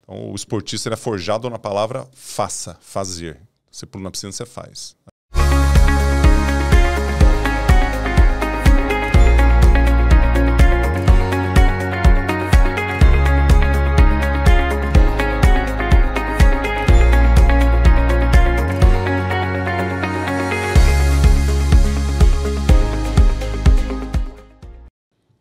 Então, o esportista ele é forjado na palavra faça, fazer. Você pula na piscina, você faz.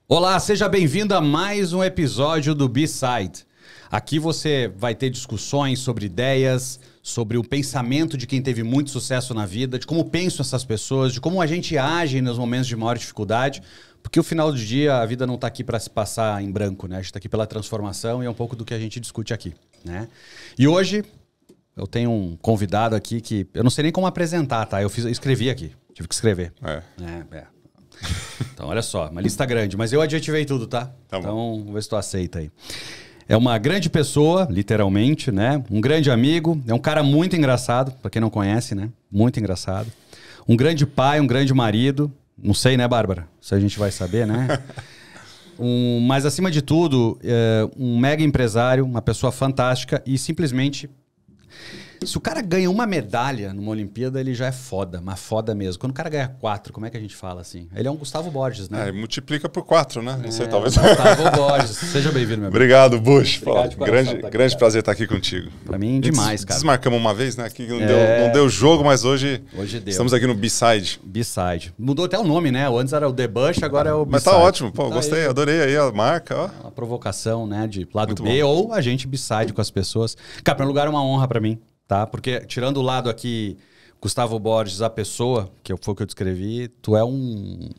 Olá, seja bem-vindo a mais um episódio do B-Side. Aqui você vai ter discussões sobre ideias, sobre o pensamento de quem teve muito sucesso na vida, de como pensam essas pessoas, de como a gente age nos momentos de maior dificuldade, porque no final do dia a vida não está aqui para se passar em branco, né? A gente está aqui pela transformação e é um pouco do que a gente discute aqui, né? E hoje eu tenho um convidado aqui que eu não sei nem como apresentar, tá? Eu escrevi aqui, tive que escrever. Então, olha só, uma lista grande, mas eu adjetivei tudo, tá? Então, vamos ver se tu aceita aí. É uma grande pessoa, literalmente, né? Um grande amigo, é um cara muito engraçado, pra quem não conhece, né? Muito engraçado. Um grande pai, um grande marido. Não sei, né, Bárbara? Isso a gente vai saber, né? Mas, acima de tudo, um mega empresário, uma pessoa fantástica e simplesmente... Se o cara ganha uma medalha numa Olimpíada, ele já é foda, mas foda mesmo. Quando o cara ganha 4, como é que a gente fala assim? Ele é um Gustavo Borges, né? Multiplica por 4, né? Não sei, talvez. Gustavo Borges. Seja bem-vindo, meu amigo. Obrigado, Bush. Obrigado grande prazer estar aqui contigo. Pra mim, demais, cara. Desmarcamos uma vez, né? Aqui não deu jogo, mas hoje deu. Estamos aqui no B-Side. B-Side. Mudou até o nome, né? Antes era o The Bush, agora é o B-Side. Mas tá ótimo, pô, gostei, aí. Adorei aí a marca, ó. Uma provocação, né? De lado Muito B bom. ou a gente B-Side com as pessoas. Cara, em primeiro lugar, é uma honra pra mim. Tá? Porque, tirando o lado aqui, Gustavo Borges, a pessoa, que foi o que eu descrevi, tu é uma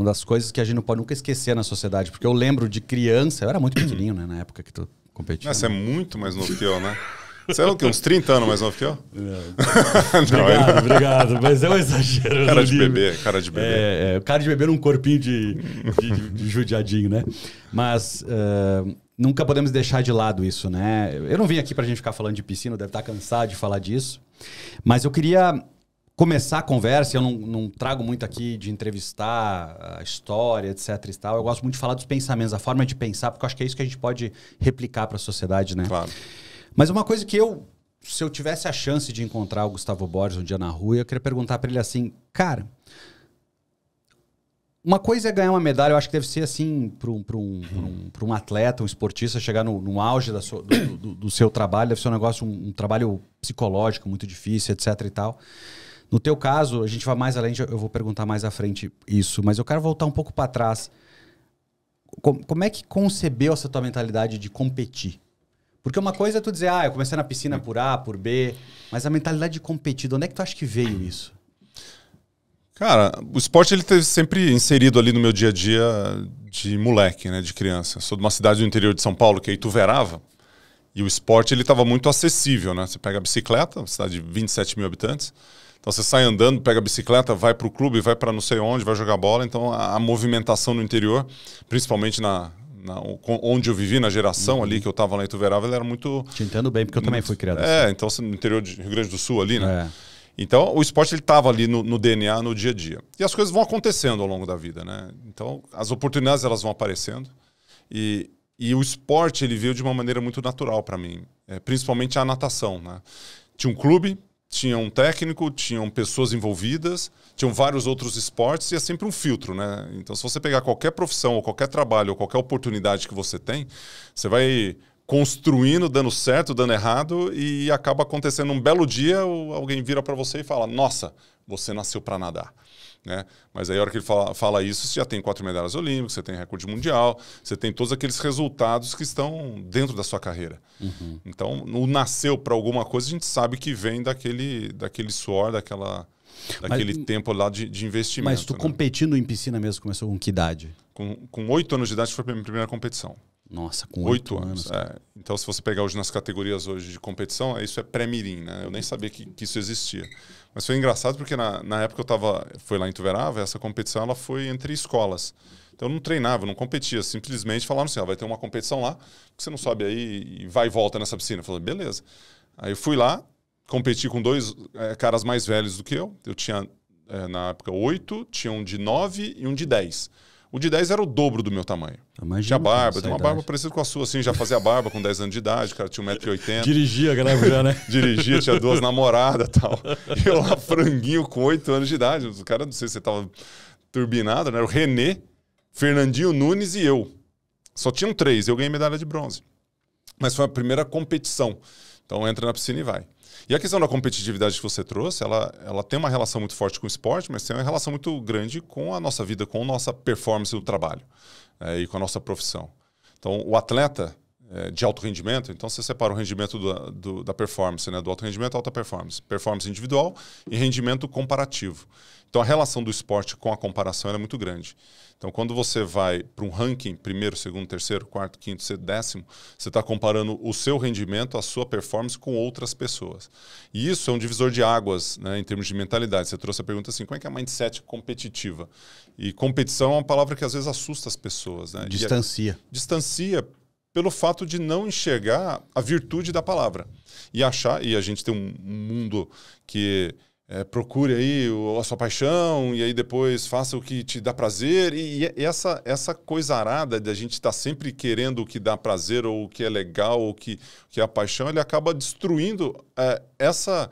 das coisas que a gente não pode nunca esquecer na sociedade. Porque eu lembro de criança, eu era muito pequenininho, né, na época que tu competia. Você é muito mais novo que eu, né? Você é o quê? Uns 30 anos mais novo que eu? Obrigado. Mas é um exagero. Cara de bebê. O cara de bebê num corpinho de judiadinho, né? Mas... nunca podemos deixar de lado isso, né? Eu não vim aqui pra gente ficar falando de piscina, deve estar cansado de falar disso. Mas eu queria começar a conversa, eu não trago muito aqui de entrevistar a história, etc e tal. Eu gosto muito de falar dos pensamentos, da forma de pensar, porque eu acho que é isso que a gente pode replicar para a sociedade, né? Claro. Mas uma coisa que se eu tivesse a chance de encontrar o Gustavo Borges um dia na rua, eu queria perguntar para ele assim, cara... Uma coisa é ganhar uma medalha, eu acho que deve ser assim, para um atleta, um esportista, chegar no auge do seu trabalho, deve ser um negócio, um trabalho psicológico muito difícil, etc e tal. No teu caso, a gente vai mais além, eu vou perguntar mais à frente isso, mas eu quero voltar um pouco para trás. Como é que concebeu essa tua mentalidade de competir? Porque uma coisa é tu dizer, eu comecei na piscina por A, por B, mas a mentalidade de competir, de onde é que tu acha que veio isso? Cara, o esporte ele esteve sempre inserido ali no meu dia a dia de moleque, né, de criança. Eu sou de uma cidade do interior de São Paulo, que é Ituverava, e o esporte ele estava muito acessível, né? Você pega a bicicleta, uma cidade de 27 mil habitantes, então você sai andando, pega a bicicleta, vai para o clube, vai para não sei onde, vai jogar bola. Então a movimentação no interior, principalmente onde eu vivi, na geração ali que eu estava lá em Ituverava, ela era muito... Te entendo bem, porque eu também fui criado assim. Então no interior de Rio Grande do Sul ali, né? Então, o esporte estava ali no DNA, no dia a dia. E as coisas vão acontecendo ao longo da vida, né? Então, as oportunidades elas vão aparecendo. E o esporte ele veio de uma maneira muito natural para mim. Principalmente a natação, né? Tinha um clube, tinha um técnico, tinham pessoas envolvidas, tinham vários outros esportes e é sempre um filtro, né? Então, se você pegar qualquer profissão, ou qualquer trabalho, ou qualquer oportunidade que você tem, você vai... construindo, dando certo, dando errado, e acaba acontecendo um belo dia, alguém vira para você e fala, nossa, você nasceu para nadar. Né? Mas aí a hora que ele fala isso, você já tem 4 medalhas olímpicas, você tem recorde mundial, você tem todos aqueles resultados que estão dentro da sua carreira. Uhum. Então, o nasceu para alguma coisa, a gente sabe que vem daquele suor, daquele tempo lá de investimento. Mas tu competindo em piscina mesmo, começou com que idade? Com 8 anos de idade foi a minha primeira competição. Nossa, com 8 anos. Então, se você pegar hoje nas categorias hoje de competição, isso é pré-mirim, né? Eu nem sabia que isso existia. Mas foi engraçado porque na época foi lá em Ituverava, essa competição ela foi entre escolas. Então eu não treinava, eu não competia, simplesmente falaram assim, vai ter uma competição lá, que você não sobe aí e vai e volta nessa piscina. Eu falei, beleza. Aí eu fui lá, competi com 2 caras mais velhos do que eu. Eu tinha, na época, 8, tinha um de 9 e um de 10. O de 10 era o dobro do meu tamanho. Imagina, tinha barba, tinha uma barba parecida com a sua, assim, já fazia barba com 10 anos de idade, o cara tinha 1,80 m. Dirigia, galera, já, né? Dirigia, tinha 2 namoradas e tal. E eu lá, franguinho, com 8 anos de idade. O cara, não sei se você tava turbinado, né? O René, Fernandinho Nunes e eu. Só tinham 3, eu ganhei medalha de bronze. Mas foi a primeira competição. Então entra na piscina e vai. E a questão da competitividade que você trouxe, ela tem uma relação muito forte com o esporte, mas tem uma relação muito grande com a nossa vida, com a nossa performance do trabalho e com a nossa profissão. Então, o atleta de alto rendimento, então você separa o rendimento da performance, né? Do alto rendimento, alta performance. Performance individual e rendimento comparativo. Então, a relação do esporte com a comparação é muito grande. Então, quando você vai para um ranking, primeiro, segundo, terceiro, quarto, quinto, sexto, décimo, você está comparando o seu rendimento, a sua performance com outras pessoas. E isso é um divisor de águas, né, em termos de mentalidade. Você trouxe a pergunta assim, como é que é a mindset competitiva? E competição é uma palavra que às vezes assusta as pessoas. Né? Distancia. Distancia pelo fato de não enxergar a virtude da palavra. E achar, e a gente tem um mundo que... procure aí a sua paixão e aí depois faça o que te dá prazer. E essa coisa arada de a gente estar sempre querendo o que dá prazer ou o que é legal ou o que é a paixão, ele acaba destruindo essa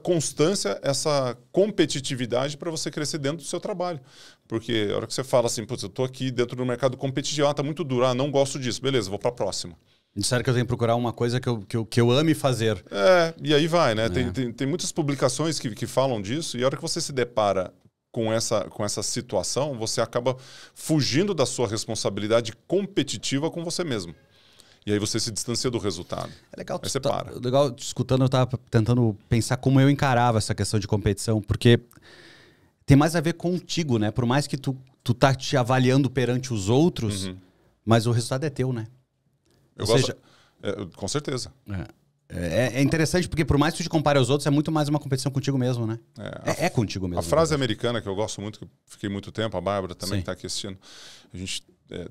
constância, essa competitividade para você crescer dentro do seu trabalho. Porque a hora que você fala assim, putz, eu estou aqui dentro do mercado competitivo, está muito duro, não gosto disso, beleza, vou para a próxima. Disseram que eu tenho que procurar uma coisa que eu ame fazer. E aí vai, né? Tem muitas publicações que falam disso, e a hora que você se depara com essa situação, você acaba fugindo da sua responsabilidade competitiva com você mesmo. E aí você se distancia do resultado. É legal, aí você para. Legal, escutando, eu estava tentando pensar como eu encarava essa questão de competição, porque tem mais a ver contigo, né? Por mais que tu tá te avaliando perante os outros, mas o resultado é teu, né? Com certeza. É interessante porque por mais que tu te compare aos outros, é muito mais uma competição contigo mesmo, né? É contigo mesmo. A frase americana que eu gosto muito, que eu fiquei muito tempo, a Bárbara também está aqui assistindo, a gente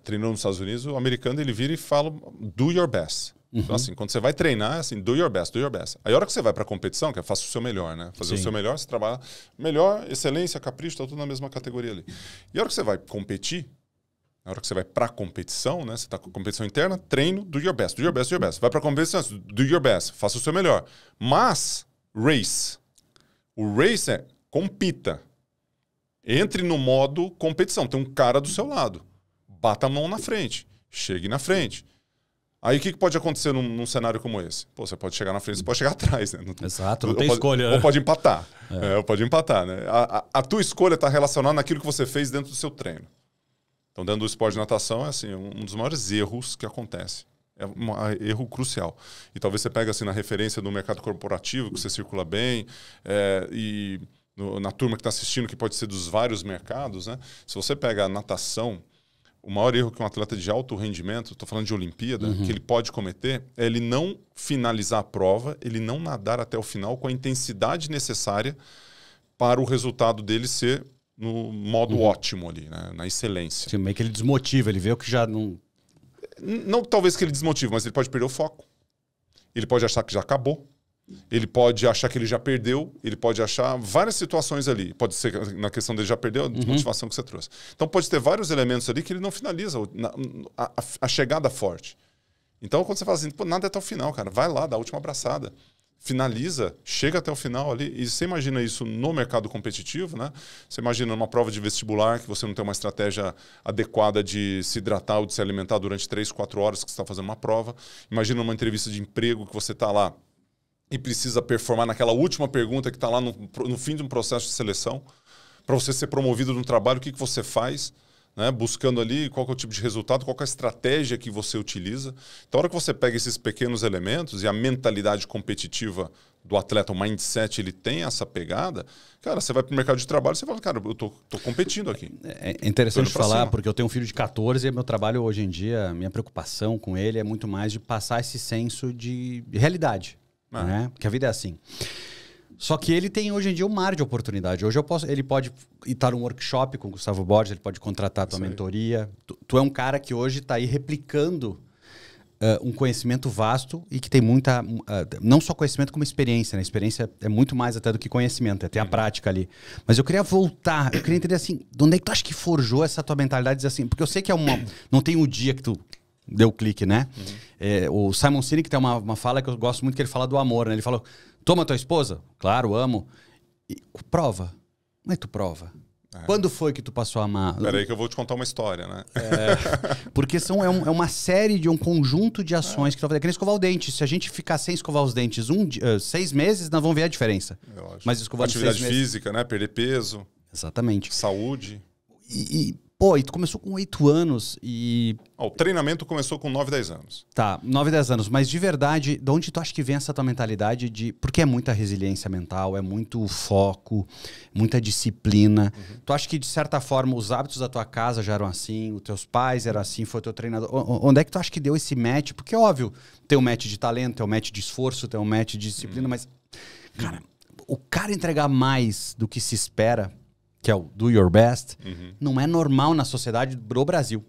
treinou nos Estados Unidos, o americano ele vira e fala do your best. Então assim, quando você vai treinar, é assim, do your best, do your best. Aí a hora que você vai para a competição, que é faça o seu melhor, né? Fazer o seu melhor, você trabalha melhor, excelência, capricho, tá tudo na mesma categoria ali. E a hora que você vai competir, na hora que você vai para a competição, né? Você está com competição interna, treino, do your best, do your best, do your best. Vai para a competição, do your best, faça o seu melhor. Mas, race. O race é compita. Entre no modo competição. Tem um cara do seu lado. Bata a mão na frente. Chegue na frente. Aí o que pode acontecer num cenário como esse? Pô, você pode chegar na frente, você pode chegar atrás, né? Exato, não tem escolha. Ou pode empatar. Ou pode empatar, né? A tua escolha está relacionada naquilo que você fez dentro do seu treino. Então, dentro do esporte de natação, é assim, um dos maiores erros que acontece. É um erro crucial. E talvez você pegue assim, na referência do mercado corporativo, que você circula bem, na turma que está assistindo, que pode ser dos vários mercados, né? Se você pega a natação, o maior erro que um atleta de alto rendimento, estou falando de Olimpíada, que ele pode cometer, é ele não finalizar a prova, ele não nadar até o final com a intensidade necessária para o resultado dele ser no modo ótimo ali, né? Na excelência. Sim, meio que ele desmotiva, ele vê o que já não... Não talvez que ele desmotive, mas ele pode perder o foco. Ele pode achar que já acabou. Ele pode achar que ele já perdeu. Ele pode achar várias situações ali. Pode ser na questão dele já perdeu, a desmotivação que você trouxe. Então pode ter vários elementos ali que ele não finaliza a chegada forte. Então quando você fala assim, pô, nada é até o final, cara. Vai lá, dá a última abraçada. Finaliza, chega até o final ali. E você imagina isso no mercado competitivo, né? Você imagina numa prova de vestibular que você não tem uma estratégia adequada de se hidratar ou de se alimentar durante 3, 4 horas que você está fazendo uma prova. Imagina numa entrevista de emprego que você está lá e precisa performar naquela última pergunta que está lá no fim de um processo de seleção. Para você ser promovido no trabalho, o que você faz? Né, buscando ali qual que é o tipo de resultado, qual que é a estratégia que você utiliza. Então, a hora que você pega esses pequenos elementos e a mentalidade competitiva do atleta, o mindset, ele tem essa pegada, cara, você vai para o mercado de trabalho e você fala, cara, eu tô competindo aqui. É interessante falar, porque eu tenho um filho de 14 e meu trabalho hoje em dia, minha preocupação com ele é muito mais de passar esse senso de realidade, né? Porque a vida é assim. Só que ele tem hoje em dia um mar de oportunidade. Hoje ele pode estar num workshop com o Gustavo Borges, ele pode contratar a tua mentoria. Tu é um cara que hoje está aí replicando um conhecimento vasto e que tem muita... não só conhecimento, como experiência, né? Experiência é muito mais até do que conhecimento, é ter a prática ali. Mas eu queria voltar, eu queria entender assim, de onde é que tu acha que forjou essa tua mentalidade? Dizer assim, porque eu sei que não tem o dia que tu deu clique, né? O Simon Sinek tem uma fala que eu gosto muito, que ele fala do amor, né? Ele falou, toma tua esposa? Claro, amo. E, prova. Como é que tu prova? Quando foi que tu passou a amar? Peraí que eu vou te contar uma história, né? Porque é uma série de um conjunto de ações que tu vai fazer. É que nem escovar o dente. Se a gente ficar sem escovar os dentes 6 meses, nós vamos ver a diferença. Mas escovar atividade física, né? Perder peso. Exatamente. Saúde. Pô, e tu começou com 8 anos e... O treinamento começou com 9, 10 anos. Tá, 9, 10 anos. Mas de verdade, de onde tu acha que vem essa tua mentalidade de... Porque é muita resiliência mental, é muito foco, muita disciplina. Tu acha que, de certa forma, os hábitos da tua casa já eram assim, os teus pais eram assim, foi o teu treinador... Onde é que tu acha que deu esse match? Porque, óbvio, tem um match de talento, tem um match de esforço, tem um match de disciplina, mas... Cara, o cara entregar mais do que se espera... que é o do your best, não é normal na sociedade do Brasil,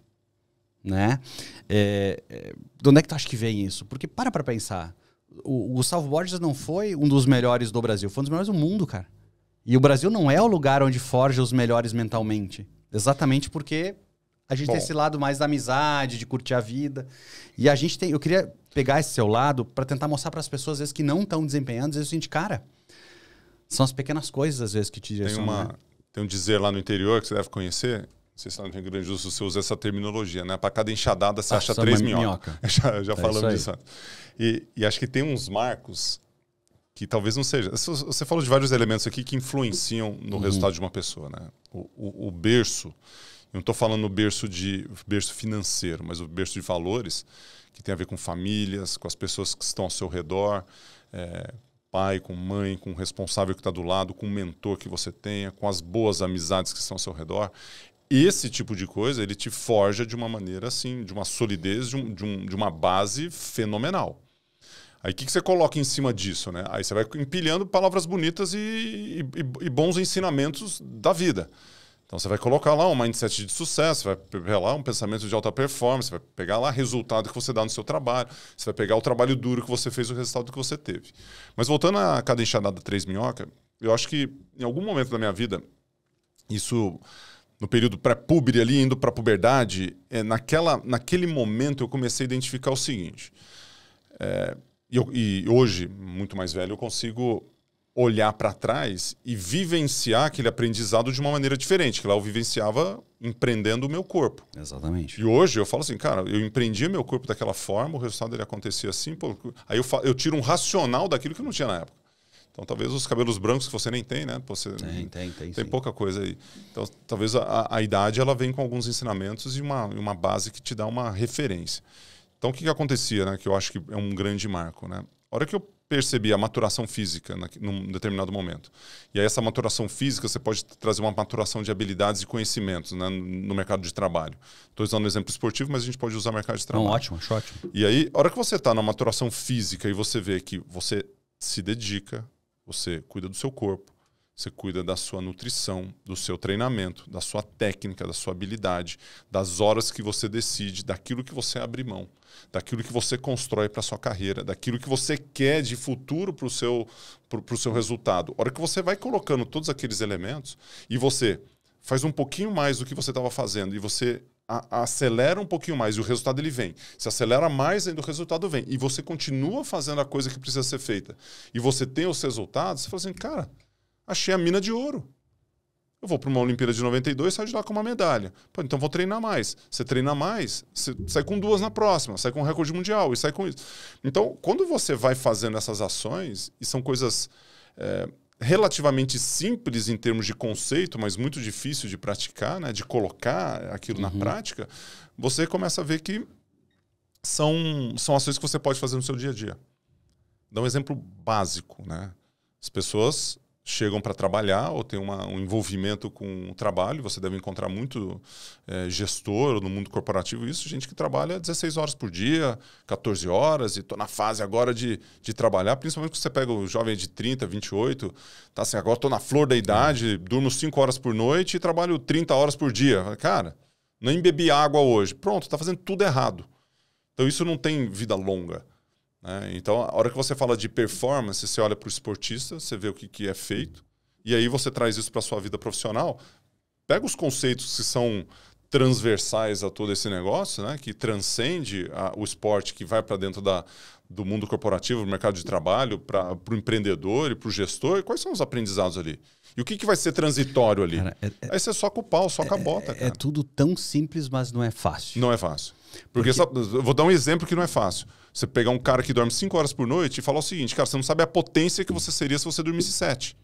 né? De onde é que tu acha que vem isso? Porque para pensar, o Gustavo Borges não foi um dos melhores do Brasil, foi um dos melhores do mundo, cara. E o Brasil não é o lugar onde forja os melhores mentalmente, exatamente porque a gente tem esse lado mais da amizade, de curtir a vida, e a gente tem... Eu queria pegar esse seu lado para tentar mostrar para as pessoas, às vezes, que não estão desempenhando, às vezes, o seguinte, cara, são as pequenas coisas, às vezes, que te direcionam, né? Tem um dizer lá no interior que você deve conhecer, não sei se lá no Rio Grande do Sul você usa essa terminologia, né? Para cada enxadada você acha 3 minhocas. Já falamos disso antes. E acho que tem uns marcos que talvez não seja. Você falou de vários elementos aqui que influenciam no resultado de uma pessoa, né? O berço, eu não estou falando berço financeiro, mas o berço de valores, que tem a ver com famílias, com as pessoas que estão ao seu redor, pai, com mãe, com o responsável que está do lado, com o mentor que você tenha, com as boas amizades que estão ao seu redor. Esse tipo de coisa, ele te forja de uma maneira assim, de uma solidez, de uma base fenomenal. Aí o que você coloca em cima disso, né? Aí você vai empilhando palavras bonitas e bons ensinamentos da vida. Então você vai colocar lá um mindset de sucesso, vai pegar lá um pensamento de alta performance, vai pegar lá resultado que você dá no seu trabalho, você vai pegar o trabalho duro que você fez, o resultado que você teve. Mas voltando a cada enxadada 3 minhoca, eu acho que em algum momento da minha vida, isso no período pré-púbere ali, indo para a puberdade, naquele momento eu comecei a identificar o seguinte, e hoje, muito mais velho, eu consigo olhar para trás e vivenciar aquele aprendizado de uma maneira diferente, que lá eu vivenciava empreendendo o meu corpo. Exatamente. E hoje eu falo assim, cara, eu empreendia meu corpo daquela forma, o resultado dele acontecia assim, aí eu tiro um racional daquilo que não tinha na época. Então talvez os cabelos brancos que você nem tem, né? Você tem pouca coisa aí. Então talvez a idade ela vem com alguns ensinamentos e uma base que te dá uma referência. Então o que acontecia, né? Que eu acho que é um grande marco, né? A hora que eu percebi a maturação física num determinado momento. E aí essa maturação física, você pode trazer uma maturação de habilidades e conhecimentos, né, no mercado de trabalho. Estou usando um exemplo esportivo, mas a gente pode usar o mercado de trabalho. Não, ótimo, ótimo. E aí, a hora que você está na maturação física e você vê que você se dedica, você cuida do seu corpo, você cuida da sua nutrição, do seu treinamento, da sua técnica, da sua habilidade, das horas que você decide, daquilo que você abre mão, daquilo que você constrói para a sua carreira, daquilo que você quer de futuro para o seu resultado. A hora que você vai colocando todos aqueles elementos e você faz um pouquinho mais do que você estava fazendo e você acelera um pouquinho mais e o resultado ele vem. Se acelera mais ainda o resultado vem. E você continua fazendo a coisa que precisa ser feita e você tem os resultados, você fala assim, cara, achei a mina de ouro. Eu vou para uma Olimpíada de 92 e saio de lá com uma medalha. Pô, então vou treinar mais. Você treina mais, você sai com 2 na próxima, sai com um recorde mundial e sai com isso. Então, quando você vai fazendo essas ações, e são coisas relativamente simples em termos de conceito, mas muito difícil de praticar, né, de colocar aquilo na prática, você começa a ver que são ações que você pode fazer no seu dia a dia. Dá um exemplo básico, né? As pessoas chegam para trabalhar ou tem um envolvimento com o trabalho, você deve encontrar muito gestor no mundo corporativo, isso, gente que trabalha 16 horas por dia, 14 horas, e estou na fase agora de trabalhar, principalmente quando você pega o jovem de 30, 28, tá assim, agora estou na flor da idade, durmo 5 horas por noite e trabalho 30 horas por dia. Cara, nem bebi água hoje. Pronto, está fazendo tudo errado. Então isso não tem vida longa. Né? Então a hora que você fala de performance, você olha para o esportista, você vê o que é feito, e aí você traz isso para a sua vida profissional, pega os conceitos que são transversais a todo esse negócio, né? Que transcende o esporte, que vai para dentro do mundo corporativo, do mercado de trabalho, para o empreendedor e para o gestor. E quais são os aprendizados ali? E o que vai ser transitório ali? Cara, aí você soca o pau, soca a bota. Cara. É tudo tão simples, mas não é fácil. Não é fácil. Porque eu vou dar um exemplo que não é fácil. Você pegar um cara que dorme 5 horas por noite e falar o seguinte, cara, você não sabe a potência que você seria se você dormisse 7.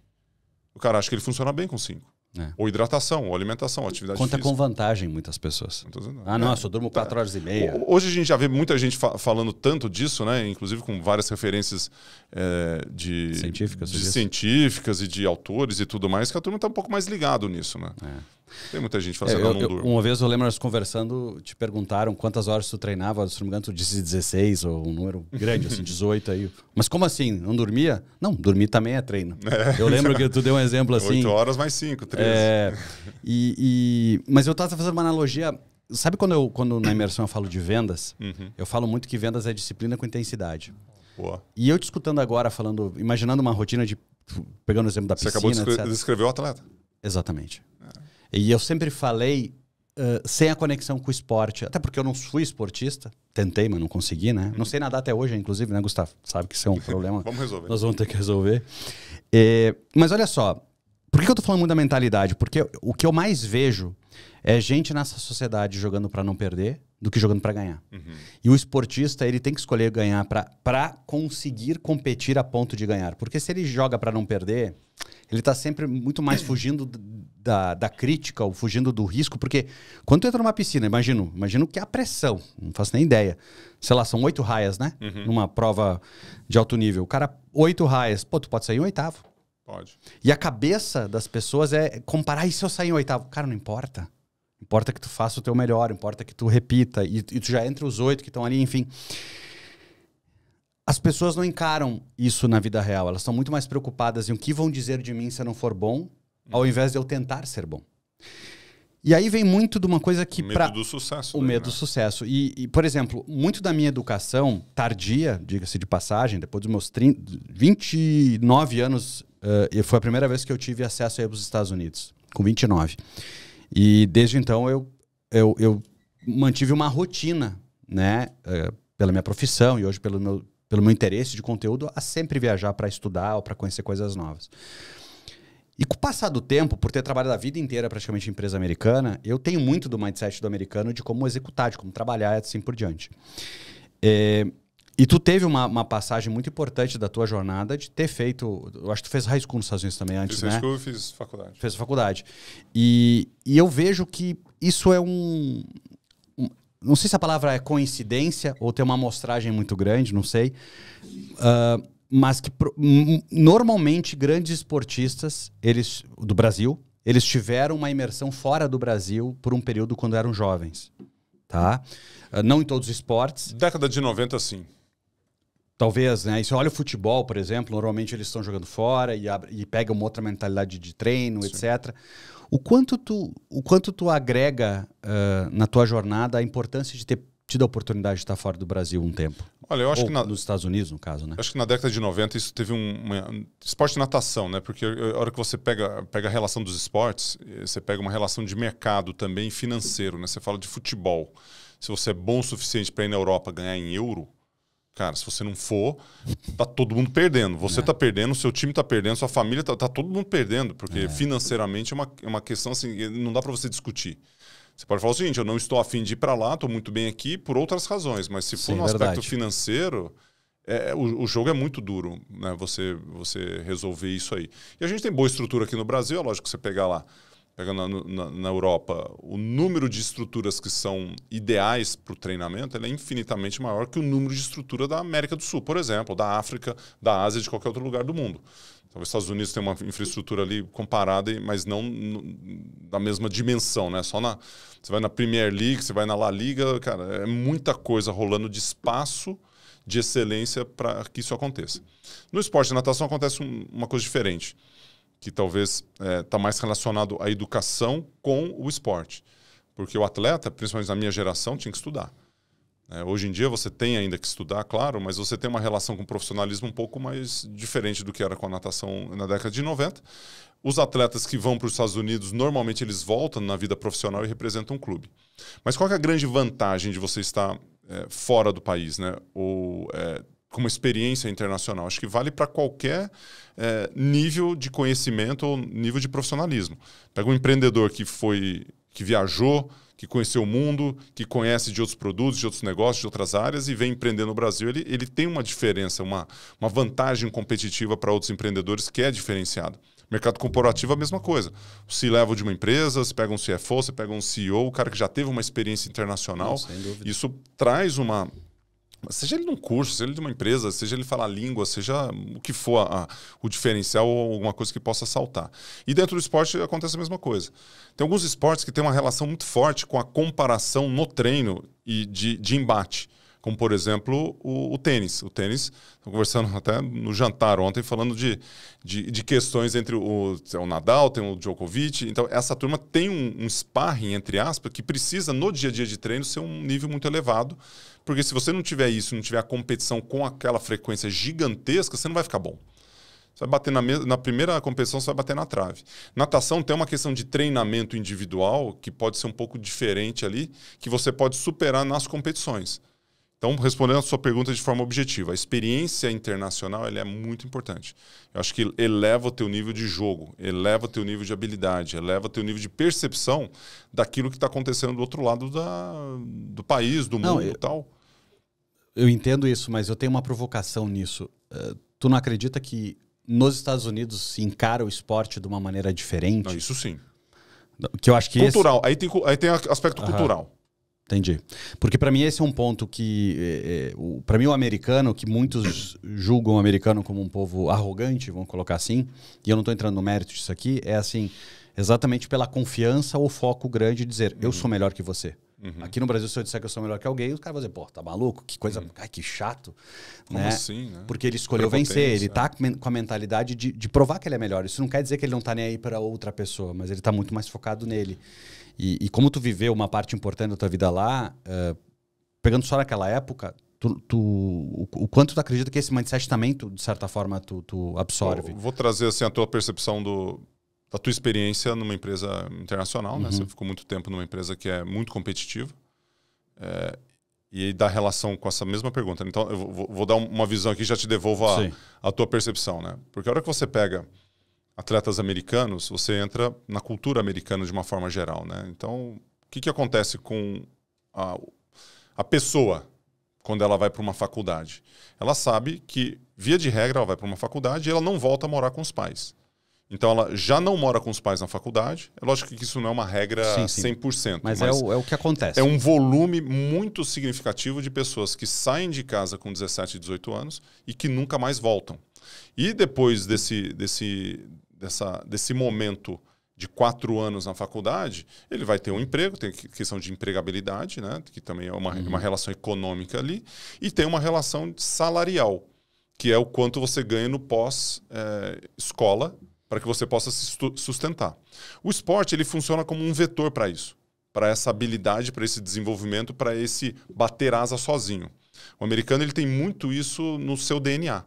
O cara acha que ele funciona bem com 5. Ou hidratação, ou alimentação, ou atividade Conta física. com vantagem muitas pessoas. Não, eu só durmo 4 horas e meia. Hoje a gente já vê muita gente falando tanto disso, né? Inclusive com várias referências científicas e de autores e tudo mais, que a turma está um pouco mais ligado nisso, né? Tem muita gente fazendo não durmo. Uma vez eu lembro nós conversando, te perguntaram quantas horas tu treinava, se não me engano tu disse 16 ou um número grande, assim, 18 aí. Mas como assim? Não dormia? Não, dormir também é treino. Eu lembro que tu deu um exemplo assim. 8 horas mais 5, 13. Mas eu estava fazendo uma analogia. Sabe quando na imersão eu falo de vendas? Eu falo muito que vendas é disciplina com intensidade. Boa. E eu te escutando agora, imaginando uma rotina pegando o exemplo da piscina. Você acabou de descrever o atleta. Exatamente. E eu sempre falei sem a conexão com o esporte. Até porque eu não fui esportista. Tentei, mas não consegui, né? Não sei nadar até hoje, inclusive, né, Gustavo? Sabe que isso é um problema. Vamos resolver. Nós vamos ter que resolver. Mas olha só. Por que eu tô falando muito da mentalidade? Porque o que eu mais vejo é gente nessa sociedade jogando para não perder do que jogando para ganhar. E o esportista, ele tem que escolher ganhar para conseguir competir a ponto de ganhar. Porque se ele joga para não perder, ele tá sempre muito mais fugindo da crítica ou fugindo do risco. Porque quando tu entra numa piscina, imagino que é a pressão, não faço nem ideia. Sei lá, são 8 raias, né? Numa prova de alto nível. O cara, 8 raias, pô, tu pode sair em 8º. Pode. E a cabeça das pessoas é comparar, e se eu sair em 8º? Cara, não importa. Importa que tu faça o teu melhor, importa que tu repita, e tu já entre os 8 que estão ali, enfim. As pessoas não encaram isso na vida real, elas estão muito mais preocupadas em o que vão dizer de mim se eu não for bom, ao invés de eu tentar ser bom. E aí vem muito de uma coisa que... O medo do sucesso. O medo do sucesso. E, por exemplo, muito da minha educação tardia, diga-se de passagem, depois dos meus 29 anos, foi a primeira vez que eu tive acesso aí para os Estados Unidos, com 29. E desde então eu mantive uma rotina, né, pela minha profissão e hoje pelo meu interesse de conteúdo, a sempre viajar para estudar ou para conhecer coisas novas. E com o passar do tempo, por ter trabalhado a vida inteira praticamente em empresa americana, eu tenho muito do mindset do americano de como executar, de como trabalhar e assim por diante. E tu teve uma passagem muito importante da tua jornada de ter feito... Eu acho que tu fez high school nos Estados Unidos também antes, né? Fiz high school e fiz faculdade. Fez faculdade. E eu vejo que isso é não sei se a palavra é coincidência ou tem uma amostragem muito grande, não sei. Mas que normalmente grandes esportistas do Brasil, eles tiveram uma imersão fora do Brasil por um período quando eram jovens. Tá? Não em todos os esportes. Década de 90, sim. Talvez, né? E se olha o futebol, por exemplo, normalmente eles estão jogando fora e pegam uma outra mentalidade de treino, sim, etc. O quanto tu agrega na tua jornada a importância de ter tido a oportunidade de estar fora do Brasil um tempo? Olha, eu acho que nos Estados Unidos, no caso, né? Acho que na década de 90 isso teve esporte de natação, né? Porque a hora que você pega a relação dos esportes, você pega uma relação de mercado também financeiro, né? Você fala de futebol. Se você é bom o suficiente para ir na Europa ganhar em euro, cara, se você não for, tá todo mundo perdendo. Você tá perdendo, seu time tá perdendo, sua família tá todo mundo perdendo, porque financeiramente é uma questão assim, não dá para você discutir. Você pode falar o seguinte, eu não estou a fim de ir para lá, estou muito bem aqui por outras razões, mas se for no aspecto financeiro, o jogo é muito duro, né? Você resolver isso aí. E a gente tem boa estrutura aqui no Brasil, é lógico que você pegar lá, pega na Europa, o número de estruturas que são ideais para o treinamento é infinitamente maior que o número de estrutura da América do Sul, por exemplo, da África, da Ásia, de qualquer outro lugar do mundo. Talvez os Estados Unidos tenham uma infraestrutura ali comparada, mas não da mesma dimensão, né? Você vai na Premier League, você vai na La Liga, cara, é muita coisa rolando de espaço, de excelência para que isso aconteça. No esporte de natação acontece uma coisa diferente, que talvez está mais relacionado à educação com o esporte. Porque o atleta, principalmente na minha geração, tinha que estudar. Hoje em dia você tem ainda que estudar, claro, mas você tem uma relação com o profissionalismo um pouco mais diferente do que era com a natação na década de 90. Os atletas que vão para os Estados Unidos, normalmente eles voltam na vida profissional e representam um clube. Mas qual que é a grande vantagem de você estar fora do país, né? Ou com uma experiência internacional? Acho que vale para qualquer nível de conhecimento ou nível de profissionalismo. Pega um empreendedor que viajou, que conheceu o mundo, que conhece de outros produtos, de outros negócios, de outras áreas e vem empreender no Brasil, ele tem uma diferença, uma vantagem competitiva para outros empreendedores que é diferenciada. Mercado corporativo é a mesma coisa. O C-level de uma empresa, você pega um CFO, você pega um CEO, o cara que já teve uma experiência internacional. Não, sem dúvida. Isso traz uma... Seja ele num curso, seja ele de uma empresa, seja ele falar língua, seja o que for o diferencial ou alguma coisa que possa saltar. E dentro do esporte acontece a mesma coisa. Tem alguns esportes que têm uma relação muito forte com a comparação no treino e de embate. Como, por exemplo, o tênis. O tênis, estou conversando até no jantar ontem, falando de questões entre o Nadal, tem o Djokovic. Então, essa turma tem um sparring, entre aspas, que precisa, no dia a dia de treino, ser um nível muito elevado. Porque se você não tiver isso, não tiver a competição com aquela frequência gigantesca, você não vai ficar bom. Você vai bater na primeira competição, você vai bater na trave. Natação tem uma questão de treinamento individual, que pode ser um pouco diferente ali, que você pode superar nas competições. Então, respondendo a sua pergunta de forma objetiva, a experiência internacional ela é muito importante. Eu acho que eleva o teu nível de jogo, eleva o teu nível de habilidade, eleva o teu nível de percepção daquilo que está acontecendo do outro lado do país, do mundo e tal. Eu entendo isso, mas eu tenho uma provocação nisso. Tu não acredita que nos Estados Unidos se encara o esporte de uma maneira diferente? Não, isso sim. Que eu acho que cultural. Aí tem aspecto cultural. Entendi. Porque para mim esse é um ponto que... para mim o americano, que muitos julgam o americano como um povo arrogante, vamos colocar assim, e eu não estou entrando no mérito disso aqui, é assim, exatamente pela confiança ou foco grande de dizer, eu sou melhor que você. Aqui no Brasil, se eu disser que eu sou melhor que alguém, os caras vão dizer, pô, tá maluco? Que coisa, ai, que chato. Como assim, né? Porque ele escolheu vencer, ele tá com a mentalidade de provar que ele é melhor. Isso não quer dizer que ele não tá nem aí para outra pessoa, mas ele tá muito mais focado nele. E como tu viveu uma parte importante da tua vida lá, pegando só naquela época, o quanto tu acredita que esse mindset também, de certa forma, tu absorve? Vou trazer assim, a tua percepção da tua experiência numa empresa internacional, né? Você ficou muito tempo numa empresa que é muito competitiva. E aí dá relação com essa mesma pergunta. Então, eu vou dar uma visão aqui e já te devolvo a tua percepção, né? Porque a hora que você pega atletas americanos, você entra na cultura americana de uma forma geral, né? Então, o que acontece com a pessoa quando ela vai para uma faculdade? Ela sabe que, via de regra, ela vai para uma faculdade e ela não volta a morar com os pais. Então, ela já não mora com os pais na faculdade. É lógico que isso não é uma regra 100%. Mas é o que acontece. É um volume muito significativo de pessoas que saem de casa com 17, 18 anos e que nunca mais voltam. E depois desse momento de 4 anos na faculdade, ele vai ter um emprego, tem questão de empregabilidade, né, que também é uma relação econômica ali, e tem uma relação salarial, que é o quanto você ganha no pós-escola, para que você possa se sustentar. O esporte ele funciona como um vetor para isso, para essa habilidade, para esse desenvolvimento, para esse bater asa sozinho. O americano ele tem muito isso no seu DNA.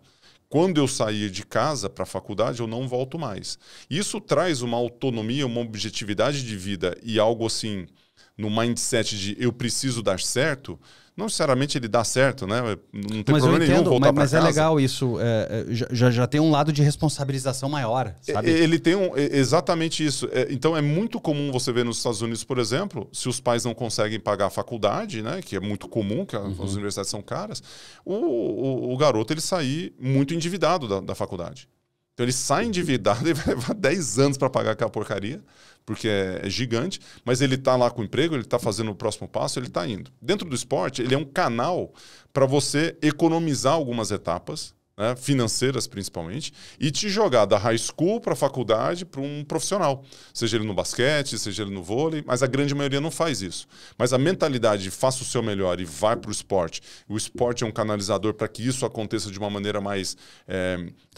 Quando eu sair de casa para a faculdade, eu não volto mais. Isso traz uma autonomia, uma objetividade de vida e algo assim, no mindset de eu preciso dar certo. Não necessariamente ele dá certo, né? Não tem problema nenhum voltar para casa. Mas é legal isso. Já tem um lado de responsabilização maior, sabe? Ele tem exatamente isso. Então é muito comum você ver nos Estados Unidos, por exemplo, se os pais não conseguem pagar a faculdade, né? Que é muito comum, que as universidades são caras, o garoto ele sair muito endividado da faculdade. Então ele sai endividado e vai levar 10 anos para pagar aquela porcaria, porque é gigante, mas ele está lá com o emprego, ele está fazendo o próximo passo, ele está indo. Dentro do esporte, ele é um canal para você economizar algumas etapas, né, financeiras principalmente, e te jogar da high school para a faculdade para um profissional. Seja ele no basquete, seja ele no vôlei, mas a grande maioria não faz isso. Mas a mentalidade de faça o seu melhor e vai para o esporte. O esporte é um canalizador para que isso aconteça de uma maneira mais,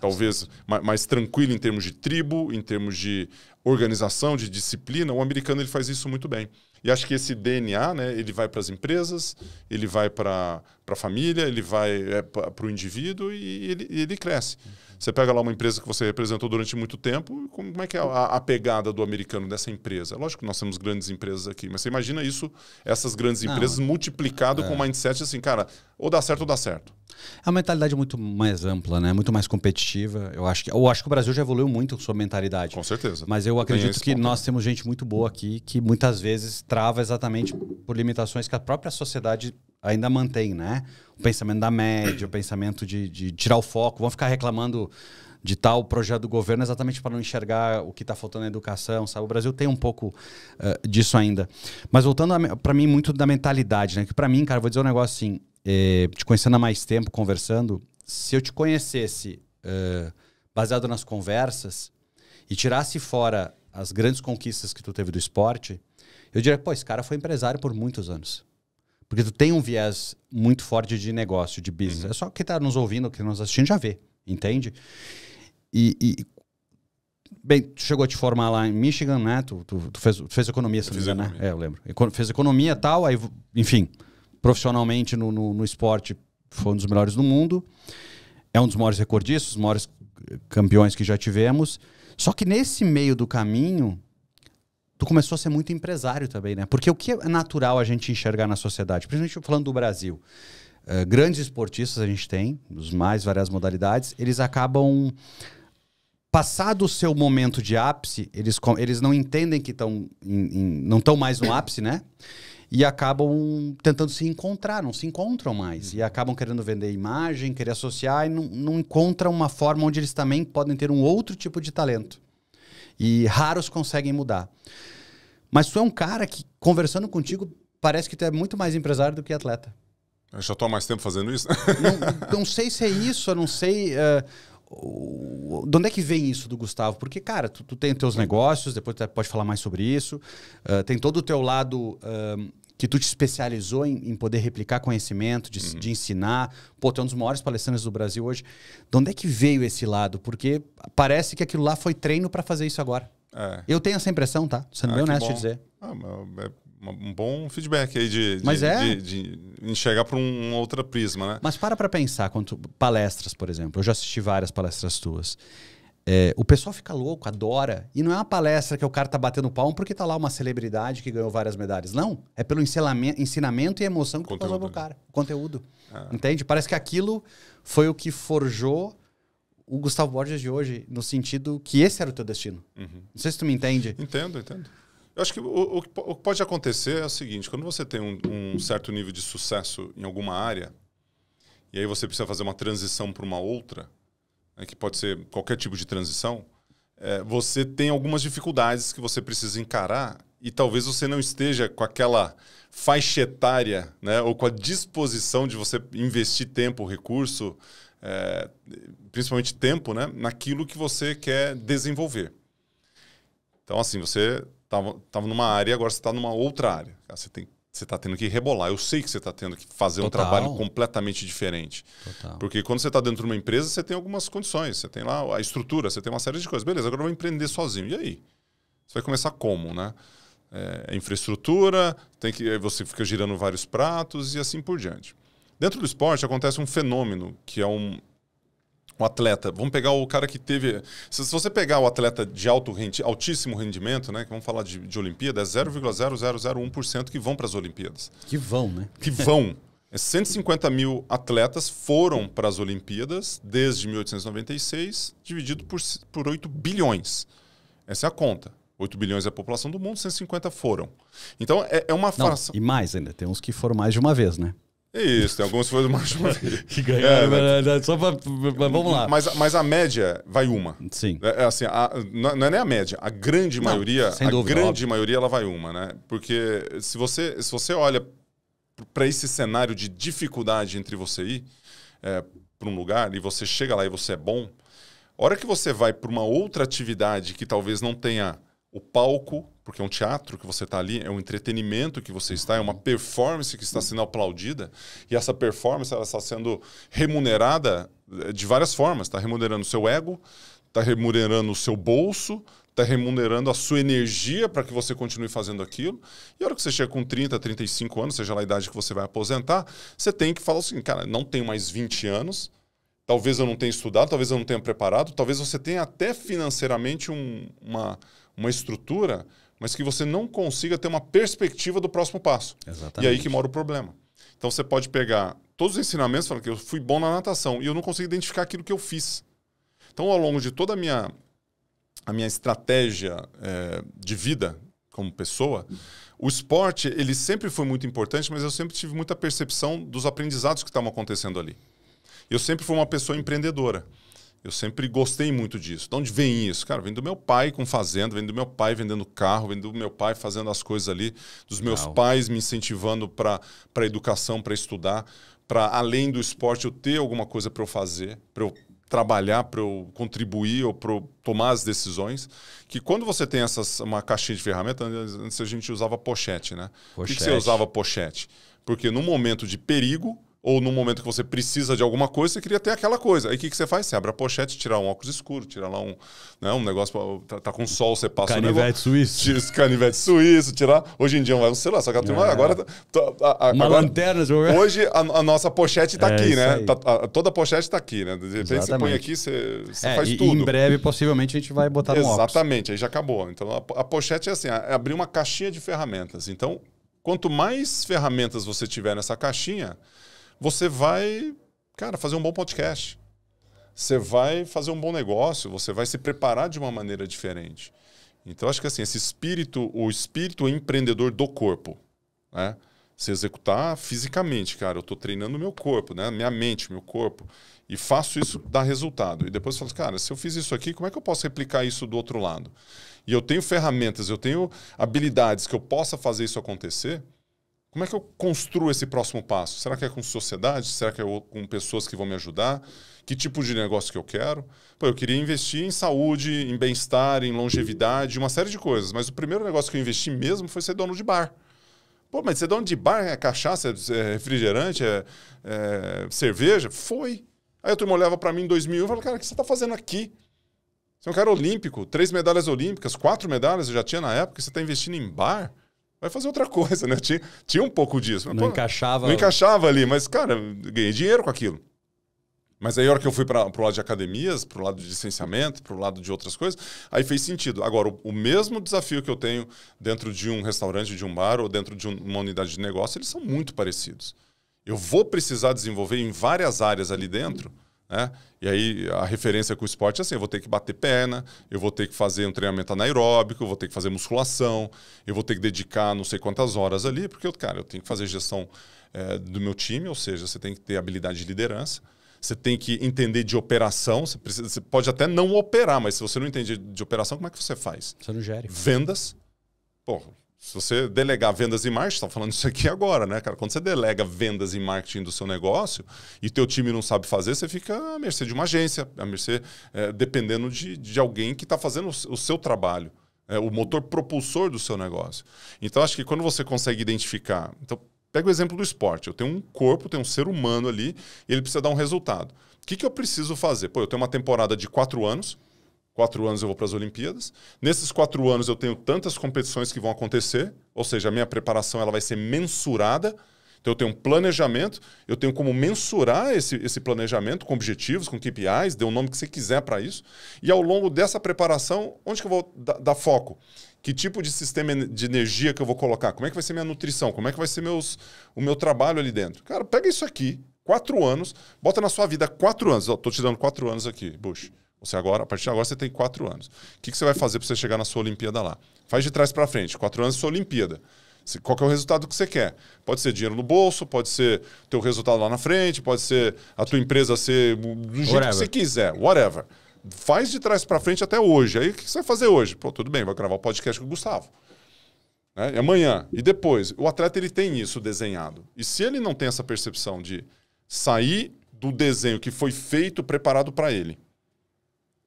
talvez, mais tranquila em termos de tribo, em termos de organização, de disciplina. O americano ele faz isso muito bem. E acho que esse DNA, né, ele vai para as empresas, ele vai para a família, ele vai para o indivíduo e ele cresce. Você pega lá uma empresa que você representou durante muito tempo, como é que é a pegada do americano dessa empresa? Lógico que nós temos grandes empresas aqui, mas você imagina isso, essas grandes empresas multiplicado com um mindset assim, cara, ou dá certo ou dá certo. É uma mentalidade muito mais ampla, né? Muito mais competitiva. Eu acho que o Brasil já evoluiu muito com sua mentalidade. Com certeza. Mas eu acredito que nós temos gente muito boa aqui que muitas vezes trava exatamente por limitações que a própria sociedade ainda mantém, né? O pensamento da média, o pensamento de tirar o foco. Vão ficar reclamando de tal projeto do governo exatamente para não enxergar o que está faltando na educação, sabe? O Brasil tem um pouco disso ainda. Mas voltando para mim muito da mentalidade, né? Que para mim, cara, vou dizer um negócio assim, te conhecendo há mais tempo, conversando, se eu te conhecesse baseado nas conversas e tirasse fora as grandes conquistas que tu teve do esporte, eu diria, pô, esse cara foi empresário por muitos anos. Porque tu tem um viés muito forte de negócio, de business. É só quem está nos ouvindo, quem nos assistindo já vê, entende? Bem, tu chegou a te formar lá em Michigan, né? Tu fez economia, se não me engano, né? Eu lembro. Fez economia e tal, aí, enfim, profissionalmente no esporte foi um dos melhores do mundo. É um dos maiores recordistas, os maiores campeões que já tivemos. Só que nesse meio do caminho, tu começou a ser muito empresário também, né? Porque o que é natural a gente enxergar na sociedade, principalmente falando do Brasil, grandes esportistas a gente tem, dos mais variadas modalidades, eles acabam, passado o seu momento de ápice, eles não entendem que não estão mais no ápice, né? E acabam tentando se encontrar, não se encontram mais. E acabam querendo vender imagem, querer associar, e não encontram uma forma onde eles também podem ter um outro tipo de talento. E raros conseguem mudar. Mas tu é um cara que, conversando contigo, parece que tu é muito mais empresário do que atleta. Eu já estou há mais tempo fazendo isso. Não sei se é isso, eu não sei... de onde é que vem isso do Gustavo? Porque, cara, tu tem teus negócios, depois tu pode falar mais sobre isso. Tem todo o teu lado que tu te especializou em poder replicar conhecimento, de ensinar. Pô, tu é um dos maiores palestrantes do Brasil hoje. De onde é que veio esse lado? Porque parece que aquilo lá foi treino para fazer isso agora. Eu tenho essa impressão, tá? Sendo bem honesto de dizer. Um bom feedback aí de enxergar por um outro prisma, né? Mas para pensar, quanto palestras, por exemplo. Eu já assisti várias palestras tuas. O pessoal fica louco, adora. E não é uma palestra que o cara tá batendo palmo porque tá lá uma celebridade que ganhou várias medalhas. Não. É pelo ensinamento e emoção que tu passou pro cara. O conteúdo. Entende? Parece que aquilo foi o que forjou o Gustavo Borges de hoje, no sentido que esse era o teu destino. Não sei se tu me entende. Entendo. Eu acho que o que pode acontecer é o seguinte, quando você tem um certo nível de sucesso em alguma área, e aí você precisa fazer uma transição para uma outra, né, que pode ser qualquer tipo de transição, você tem algumas dificuldades que você precisa encarar e talvez você não esteja com aquela faixa etária, né, ou com a disposição de você investir tempo, recurso, principalmente tempo, né, naquilo que você quer desenvolver. Então, assim, você estava numa área e agora você está numa outra área. Você está tendo que rebolar. Eu sei que você está tendo que fazer um trabalho completamente diferente. Porque quando você está dentro de uma empresa, você tem algumas condições. Você tem lá a estrutura, você tem uma série de coisas. Beleza, agora eu vou empreender sozinho. E aí? Você vai começar como, né? Infraestrutura, você fica girando vários pratos e assim por diante. Dentro do esporte acontece um fenômeno que é um atleta. Vamos pegar o cara que teve... Se você pegar o atleta de altíssimo rendimento, né, que vamos falar de Olimpíadas, é 0,0001% que vão para as Olimpíadas. Que vão, né? Que vão. 150 mil atletas foram para as Olimpíadas desde 1896, dividido por 8 bilhões. Essa é a conta. 8 bilhões é a população do mundo, 150 foram. Então, é uma fração... E mais ainda, tem uns que foram mais de uma vez, né? Isso, tem alguns que foram mais de uma vez. Que ganharam, só pra... Vamos lá. Mas a média vai uma. Sim. Assim, não é nem a média. A grande maioria, sem dúvida, grande maioria ela vai uma, né? Porque se você olha para esse cenário de dificuldade entre você ir para um lugar e você chega lá e você é bom, a hora que você vai para uma outra atividade que talvez não tenha o palco, porque é um teatro que você está ali, é um entretenimento que você está, é uma performance que está sendo aplaudida, e essa performance ela está sendo remunerada de várias formas. Está remunerando o seu ego, está remunerando o seu bolso, está remunerando a sua energia para que você continue fazendo aquilo. E a hora que você chega com 30, 35 anos, seja lá a idade que você vai aposentar, você tem que falar assim, cara, não tenho mais 20 anos, talvez eu não tenha estudado, talvez eu não tenha preparado, talvez você tenha até financeiramente uma estrutura, mas que você não consiga ter uma perspectiva do próximo passo. Exatamente. E aí que mora o problema. Então você pode pegar todos os ensinamentos, falando que eu fui bom na natação e eu não consigo identificar aquilo que eu fiz. Então, ao longo de toda a minha estratégia de vida como pessoa, o esporte ele sempre foi muito importante, mas eu sempre tive muita percepção dos aprendizados que estavam acontecendo ali. Eu sempre fui uma pessoa empreendedora. Eu sempre gostei muito disso. De onde vem isso? Cara, vem do meu pai com fazenda, vem do meu pai vendendo carro, vem do meu pai fazendo as coisas ali, dos meus pais me incentivando para a educação, para estudar, para além do esporte eu ter alguma coisa para eu fazer, para eu trabalhar, para eu contribuir ou para eu tomar as decisões. Que quando você tem uma caixinha de ferramentas, antes a gente usava pochete, né? Por que você usava pochete? Porque no momento de perigo, ou no momento que você precisa de alguma coisa, você queria ter aquela coisa. Aí o que você faz? Você abre a pochete, tira um óculos escuro, tira lá um negócio, tá com sol, você passa canivete suíço. Tira esse canivete suíço, tira. Hoje em dia vai um celular, só que a turma agora... Uma lanterna. Hoje a nossa pochete tá aqui, né? Toda a pochete tá aqui, né? De repente você põe aqui, você faz tudo. E em breve, possivelmente, a gente vai botar no óculos. Exatamente, aí já acabou. Então a pochete é assim, é abrir uma caixinha de ferramentas. Então, quanto mais ferramentas você tiver nessa caixinha, você vai, cara, fazer um bom podcast. Você vai fazer um bom negócio, você vai se preparar de uma maneira diferente. Então, acho que assim, o espírito empreendedor do corpo, né? Se executar fisicamente, cara, eu estou treinando o meu corpo, né? Minha mente, meu corpo, e faço isso dar resultado. E depois eu falo, cara, se eu fiz isso aqui, como é que eu posso replicar isso do outro lado? E eu tenho ferramentas, eu tenho habilidades que eu possa fazer isso acontecer. Como é que eu construo esse próximo passo? Será que é com sociedade? Será que é com pessoas que vão me ajudar? Que tipo de negócio que eu quero? Pô, eu queria investir em saúde, em bem-estar, em longevidade, uma série de coisas. Mas o primeiro negócio que eu investi mesmo foi ser dono de bar. Pô, mas ser dono de bar é cachaça, é refrigerante, é cerveja? Foi. Aí a turma olhava para mim em 2001 e falava, cara, o que você está fazendo aqui? Você é um cara olímpico, 3 medalhas olímpicas, 4 medalhas eu já tinha na época, e você está investindo em bar? Vai fazer outra coisa, né? Tinha um pouco disso. Mas, não encaixava. Não encaixava ali, mas, cara, ganhei dinheiro com aquilo. Mas aí, a hora que eu fui para o lado de academias, para o lado de licenciamento, para o lado de outras coisas, aí fez sentido. Agora, o mesmo desafio que eu tenho dentro de um restaurante, de um bar ou dentro de uma unidade de negócio, eles são muito parecidos. Eu vou precisar desenvolver em várias áreas ali dentro, né? E aí a referência com o esporte é assim, eu vou ter que bater perna, eu vou ter que fazer um treinamento anaeróbico, eu vou ter que fazer musculação, eu vou ter que dedicar não sei quantas horas ali, porque eu tenho que fazer gestão do meu time, ou seja, você tem que ter habilidade de liderança, você tem que entender de operação, você pode até não operar, mas se você não entende de operação, como é que você faz? Você não gere. Vendas, se você delegar vendas e marketing, estamos falando isso aqui agora, né, cara? Quando você delega vendas e marketing do seu negócio e teu time não sabe fazer, você fica à mercê de uma agência, à mercê, dependendo de alguém que está fazendo o seu trabalho, o motor propulsor do seu negócio. Então, acho que quando você consegue identificar... Então, pega o exemplo do esporte. Eu tenho um corpo, tenho um ser humano ali e ele precisa dar um resultado. O que eu preciso fazer? Pô, eu tenho uma temporada de 4 anos. 4 anos eu vou para as Olimpíadas. Nesses 4 anos eu tenho tantas competições que vão acontecer, ou seja, a minha preparação ela vai ser mensurada. Então eu tenho um planejamento, eu tenho como mensurar esse planejamento com objetivos, com KPIs, dê o nome que você quiser para isso. E ao longo dessa preparação, onde que eu vou dar foco? Que tipo de sistema de energia que eu vou colocar? Como é que vai ser minha nutrição? Como é que vai ser o meu trabalho ali dentro? Cara, pega isso aqui, 4 anos, bota na sua vida 4 anos. Estou te dando 4 anos aqui, Bush. A partir de agora você tem 4 anos. O que você vai fazer para você chegar na sua Olimpíada lá? Faz de trás para frente. 4 anos é sua Olimpíada. Qual que é o resultado que você quer? Pode ser dinheiro no bolso, pode ser teu resultado lá na frente, pode ser a tua empresa ser do jeito que você quiser. Whatever. Faz de trás para frente até hoje. Aí o que você vai fazer hoje? Pô, tudo bem, vai gravar o podcast com o Gustavo. E amanhã. E depois. O atleta ele tem isso desenhado. E se ele não tem essa percepção de sair do desenho que foi feito, preparado para ele,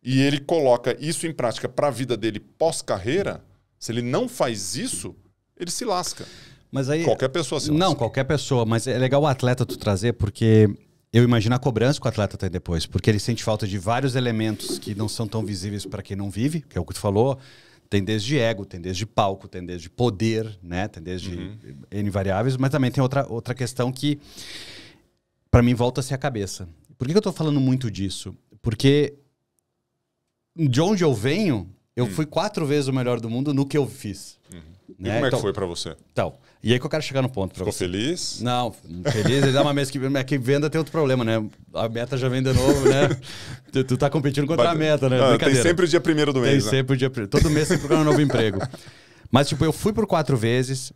e ele coloca isso em prática para a vida dele pós-carreira, se ele não faz isso, ele se lasca. Mas aí, qualquer pessoa se lasca. Não, qualquer pessoa. Mas é legal o atleta tu trazer, porque eu imagino a cobrança que o atleta tem depois, porque ele sente falta de vários elementos que não são tão visíveis para quem não vive, que é o que tu falou. Tem desde ego, tem desde palco, tem desde poder, né? Tem desde N variáveis, mas também tem outra questão que, para mim, volta a ser a cabeça. Por que eu tô falando muito disso? Porque de onde eu venho, eu fui 4 vezes o melhor do mundo no que eu fiz. E como é que foi pra você? Então, e aí que eu quero chegar no ponto pra você. Ficou feliz? Não, feliz. Ele dá uma mesa que venda tem outro problema, né? A meta já vem de novo, né? Tu tá competindo contra a meta, né? Não, tem sempre o dia 1º do mês, tem sempre o dia... Todo mês você procura um novo emprego. Mas, tipo, eu fui por 4 vezes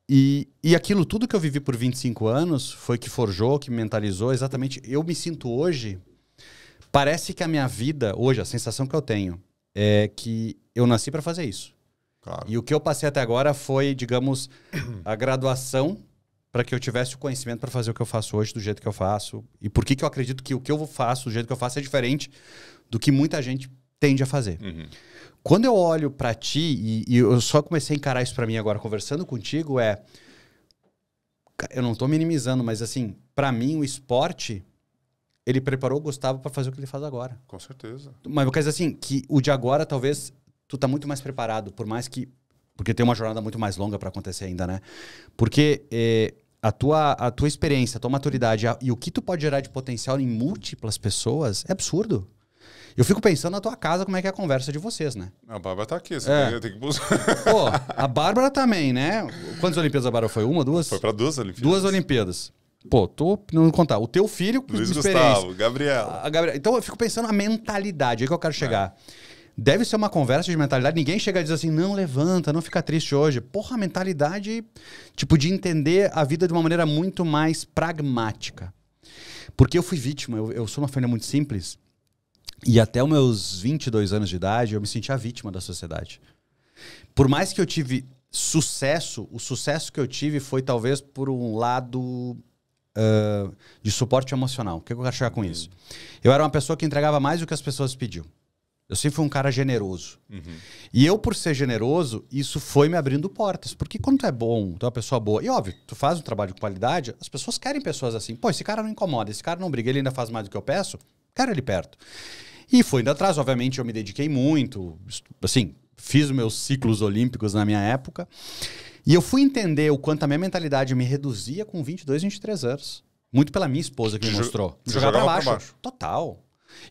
e aquilo tudo que eu vivi por 25 anos foi que forjou, que me mentalizou exatamente. Eu me sinto hoje... Parece que a minha vida, hoje, a sensação que eu tenho é que eu nasci pra fazer isso. Claro. E o que eu passei até agora foi, digamos, a graduação para que eu tivesse o conhecimento para fazer o que eu faço hoje do jeito que eu faço. E por que eu acredito que o que eu faço do jeito que eu faço é diferente do que muita gente tende a fazer. Quando eu olho para ti, e eu só comecei a encarar isso para mim agora conversando contigo, eu não tô minimizando, mas assim, para mim o esporte, ele preparou o Gustavo para fazer o que ele faz agora. Com certeza. Mas quer dizer assim, que o de agora talvez... Tu tá muito mais preparado, por mais que... Porque tem uma jornada muito mais longa para acontecer ainda, né? Porque a tua experiência, a tua maturidade e o que tu pode gerar de potencial em múltiplas pessoas é absurdo. Eu fico pensando na tua casa, como é que é a conversa de vocês, né? A Bárbara tá aqui, você tem que buscar. Pô, a Bárbara também, né? Quantas Olimpíadas a Bárbara foi? 1, 2? Foi para 2 Olimpíadas. 2 Olimpíadas. Pô, não contar. O teu filho... Luiz Gustavo, Gabriela. Então eu fico pensando na mentalidade, aí que eu quero chegar. Deve ser uma conversa de mentalidade. Ninguém chega a dizer assim, não, levanta, não fica triste hoje. Porra, a mentalidade, tipo, de entender a vida de uma maneira muito mais pragmática. Porque eu fui vítima, eu sou uma família muito simples. E até os meus 22 anos de idade, eu me sentia vítima da sociedade. Por mais que eu tive sucesso, o sucesso que eu tive foi talvez por um lado... de suporte emocional. O que eu quero chegar com isso? Eu era uma pessoa que entregava mais do que as pessoas pediam. Eu sempre fui um cara generoso. E eu, por ser generoso, isso foi me abrindo portas. Porque quando tu é bom, tu é uma pessoa boa, e óbvio, tu faz um trabalho de qualidade, as pessoas querem pessoas assim. Pô, esse cara não incomoda, esse cara não briga, ele ainda faz mais do que eu peço, quero ele perto. E foi indo atrás, obviamente eu me dediquei muito, assim, fiz os meus ciclos olímpicos na minha época, e eu fui entender o quanto a minha mentalidade me reduzia com 22, 23 anos. Muito pela minha esposa que me mostrou. Jogar pra baixo. Total.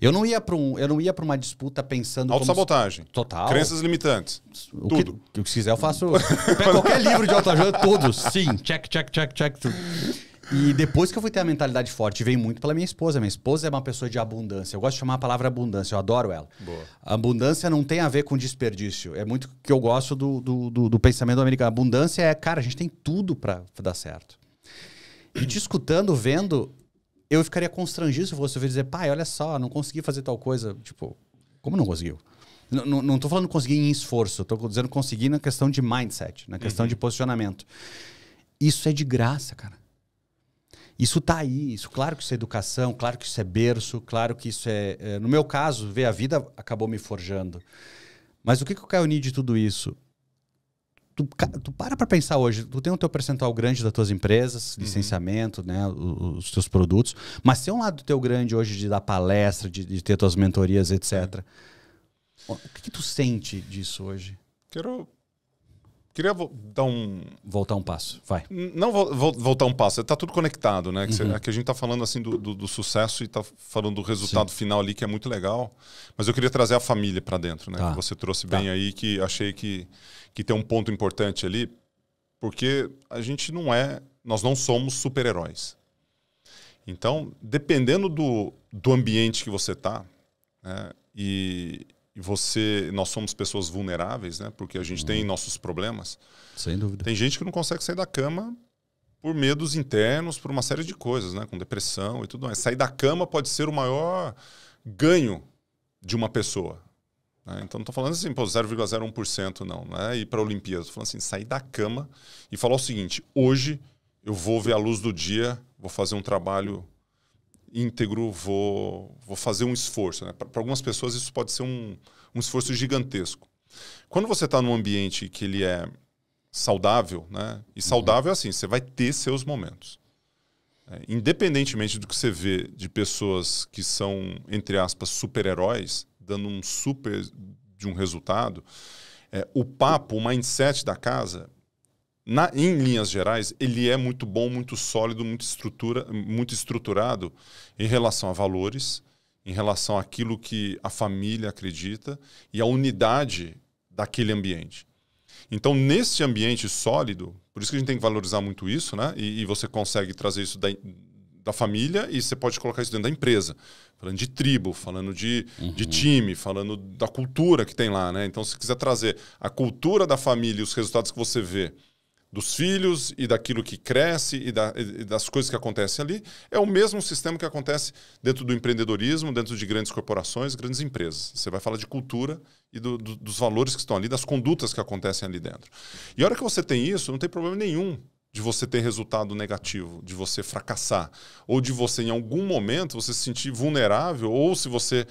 Eu não ia para uma disputa pensando... Autossabotagem. Total. Crenças limitantes. Tudo. O que quiser eu faço... Pego qualquer livro de autoajuda, todos. Sim, check. Tudo. E depois que eu fui ter a mentalidade forte, veio muito pela minha esposa. Minha esposa é uma pessoa de abundância. Eu gosto de chamar a palavra abundância, eu adoro ela. Boa. A abundância não tem a ver com desperdício. É muito que eu gosto do pensamento americano. A abundância é, cara, a gente tem tudo para dar certo. E te escutando, vendo... Eu ficaria constrangido se você dizer, pai, olha só, não consegui fazer tal coisa. Tipo, como não conseguiu? Não tô falando conseguir em esforço, tô dizendo conseguir na questão de mindset, na questão de posicionamento. Isso é de graça, cara. Isso tá aí, isso, claro que isso é educação, claro que isso é berço, claro que isso é... no meu caso, ver a vida acabou me forjando. Mas o que eu quero unir de tudo isso? Tu para pensar hoje, tu tem o teu percentual grande das tuas empresas, licenciamento, né, os teus produtos, mas tem um lado teu grande hoje de dar palestra, de ter tuas mentorias, etc. O que tu sente disso hoje? Queria dar Voltar um passo, vai. Não voltar um passo, tá tudo conectado, né? Que a gente tá falando assim do sucesso e tá falando do resultado final ali, que é muito legal. Mas eu queria trazer a família para dentro, né? Que você trouxe bem aí, que achei que tem um ponto importante ali, porque nós não somos super-heróis. Então, dependendo do ambiente que você tá, né? Nós somos pessoas vulneráveis, né? Porque a gente tem nossos problemas. Sem dúvida. Tem gente que não consegue sair da cama por medos internos, por uma série de coisas, né? Com depressão e tudo mais. Sair da cama pode ser o maior ganho de uma pessoa. Né? Então não estou falando assim, 0,01% não é ir para a Olimpíada. Estou falando assim, sair da cama e falar o seguinte, hoje eu vou ver a luz do dia, vou fazer um trabalho íntegro, vou fazer um esforço. Né? Para algumas pessoas isso pode ser um esforço gigantesco. Quando você está num ambiente que ele é saudável, né? E saudável é assim, você vai ter seus momentos. Independentemente do que você vê de pessoas que são, entre aspas, super-heróis, dando um super de um resultado, o papo, o mindset da casa, em linhas gerais, ele é muito bom, muito sólido, muito estruturado em relação a valores, em relação àquilo que a família acredita e a unidade daquele ambiente. Então, nesse ambiente sólido, por isso que a gente tem que valorizar muito isso, né? E você consegue trazer isso da família e você pode colocar isso dentro da empresa. Falando de tribo, falando de time, falando da cultura que tem lá, né? Então, se quiser trazer a cultura da família e os resultados que você vê dos filhos e daquilo que cresce e das coisas que acontecem ali, é o mesmo sistema que acontece dentro do empreendedorismo, dentro de grandes corporações, grandes empresas. Você vai falar de cultura e dos valores que estão ali, das condutas que acontecem ali dentro. E a hora que você tem isso, não tem problema nenhum de você ter resultado negativo, de você fracassar, ou de você, em algum momento, você se sentir vulnerável, ou se você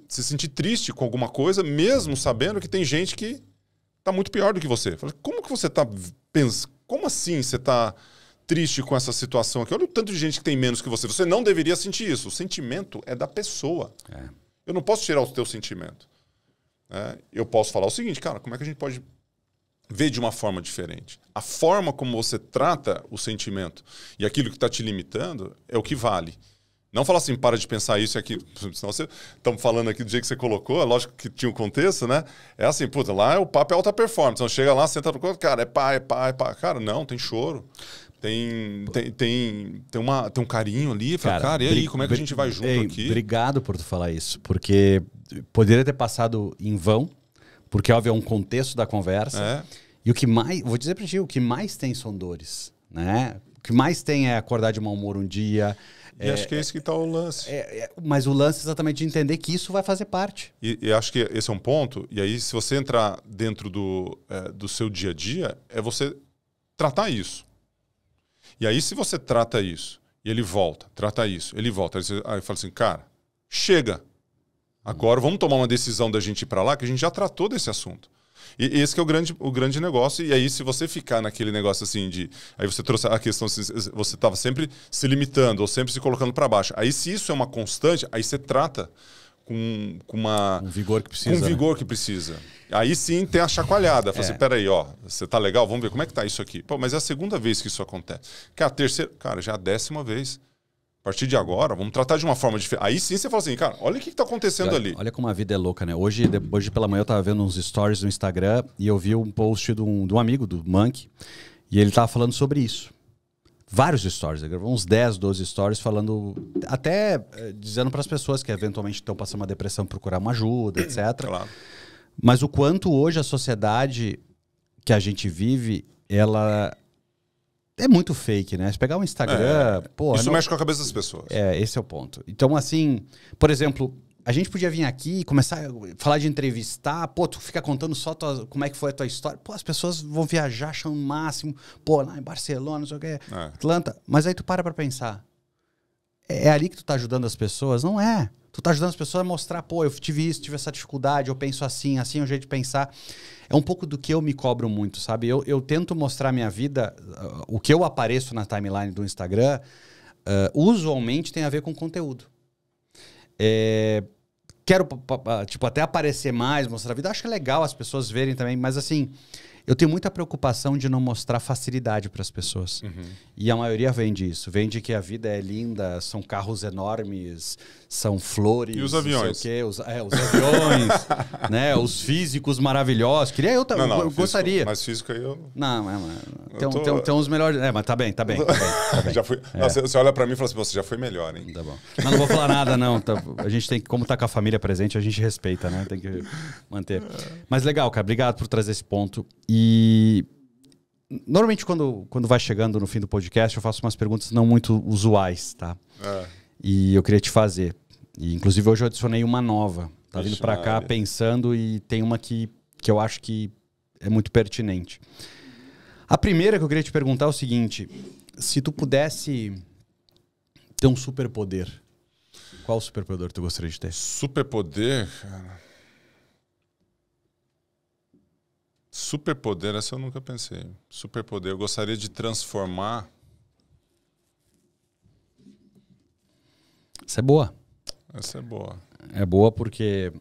se sentir triste com alguma coisa, mesmo sabendo que tem gente que está muito pior do que você. Como que você está pensando? Como assim você está triste com essa situação aqui? Olha o tanto de gente que tem menos que você. Você não deveria sentir isso. O sentimento é da pessoa. Eu não posso tirar o teu sentimento. Eu posso falar o seguinte, cara, como é que a gente pode ver de uma forma diferente? A forma como você trata o sentimento e aquilo que está te limitando é o que vale. Não falar assim, para de pensar isso e aquilo. Senão estamos falando aqui do jeito que você colocou, é lógico que tinha um contexto, né? É assim, puta, lá o papo é alta performance. Então chega lá, senta no canto, cara, é pá, é pá, é pá. Cara, não, tem choro. Tem um carinho ali. Cara, e aí, como é que a gente vai junto aqui? Obrigado por tu falar isso, porque poderia ter passado em vão, porque, óbvio, é um contexto da conversa. E o que mais, vou dizer pra ti, o que mais tem são dores, né? O que mais tem é acordar de mau humor um dia. E acho que é isso que está o lance. Mas o lance é exatamente de entender que isso vai fazer parte. E acho que esse é um ponto. E aí, se você entrar dentro do seu dia a dia, é você tratar isso. E aí, se você trata isso, e ele volta, trata isso, ele volta. Aí fala assim, cara, chega. Agora vamos tomar uma decisão da gente ir para lá, que a gente já tratou desse assunto. E esse que é o grande negócio. E aí, se você ficar naquele negócio assim de... Aí você trouxe a questão, você estava sempre se limitando ou sempre se colocando para baixo. Aí, se isso é uma constante, aí você trata com um vigor que precisa. Com um vigor que precisa. Aí sim tem a chacoalhada. Fala assim, peraí, ó, você tá legal? Vamos ver como é que tá isso aqui. Pô, mas é a segunda vez que isso acontece. Que é a terceira... Cara, já é a 10ª vez. A partir de agora, vamos tratar de uma forma diferente. Aí sim você fala assim, cara, olha o que está acontecendo ali. Olha como a vida é louca, né? Hoje pela manhã eu estava vendo uns stories no Instagram e eu vi um post de um amigo, do Monkey, e ele estava falando sobre isso. Vários stories, ele gravou uns 10, 12 stories falando, até dizendo para as pessoas que eventualmente estão passando uma depressão, procurar uma ajuda, etc. Claro. Mas o quanto hoje a sociedade que a gente vive, ela... é muito fake, né? Se pegar o Instagram... isso mexe com a cabeça das pessoas. Esse é o ponto. Então, assim, por exemplo, a gente podia vir aqui e começar a falar de entrevistar. Pô, tu fica contando só como é que foi a tua história. Pô, as pessoas vão viajar achando o máximo. Pô, lá em Barcelona, não sei o quê. Atlanta. Mas aí tu para pra pensar. É ali que tu tá ajudando as pessoas? Não é. Tu tá ajudando as pessoas a mostrar, pô, eu tive isso, tive essa dificuldade, eu penso assim é o jeito de pensar. É um pouco do que eu me cobro muito, sabe? Eu tento mostrar a minha vida, o que eu apareço na timeline do Instagram, usualmente tem a ver com conteúdo. Quero, tipo, até aparecer mais, mostrar a vida. Acho que é legal as pessoas verem também, mas assim... eu tenho muita preocupação de não mostrar facilidade para as pessoas. E a maioria vende isso. Vende que a vida é linda, são carros enormes, são flores. E os aviões? Não sei o quê, os aviões, né? Os físicos maravilhosos. Queria eu também. Eu gostaria. Mas físico aí eu... Não, tem uns melhores... mas tá bem. Já fui... Você olha para mim e fala assim, você já foi melhor, hein? Tá bom. Não vou falar nada, não. A gente tem que, como tá com a família presente, a gente respeita, né? Tem que manter. Mas legal, cara. Obrigado por trazer esse ponto. E normalmente quando vai chegando no fim do podcast, eu faço umas perguntas não muito usuais, tá? E eu queria te fazer. E, inclusive hoje eu adicionei uma nova. Tá vindo pra cá pensando e tem uma que eu acho que é muito pertinente. A primeira que eu queria te perguntar é o seguinte: se tu pudesse ter um superpoder, qual superpoder tu gostaria de ter? Superpoder, cara... Superpoder, essa eu nunca pensei. Superpoder, eu gostaria de transformar Essa é boa. Essa é boa. É boa porque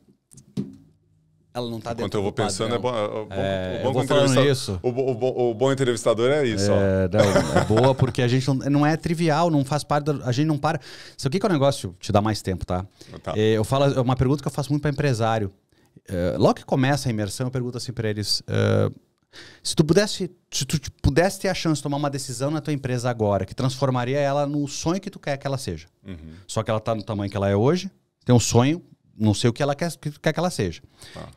ela não tá dentro Enquanto eu vou pensando, o bom entrevistador é isso. Não, é boa porque a gente não é trivial, não faz parte a gente não para. Isso aqui que é um negócio, te dá mais tempo, tá? Eu falo, é uma pergunta que eu faço muito para empresário. Logo que começa a imersão, eu pergunto assim para eles: se tu pudesse ter a chance de tomar uma decisão na tua empresa agora, que transformaria ela no sonho que tu quer que ela seja. Só que ela tá no tamanho que ela é hoje, tem um sonho, não sei o que ela quer que ela seja.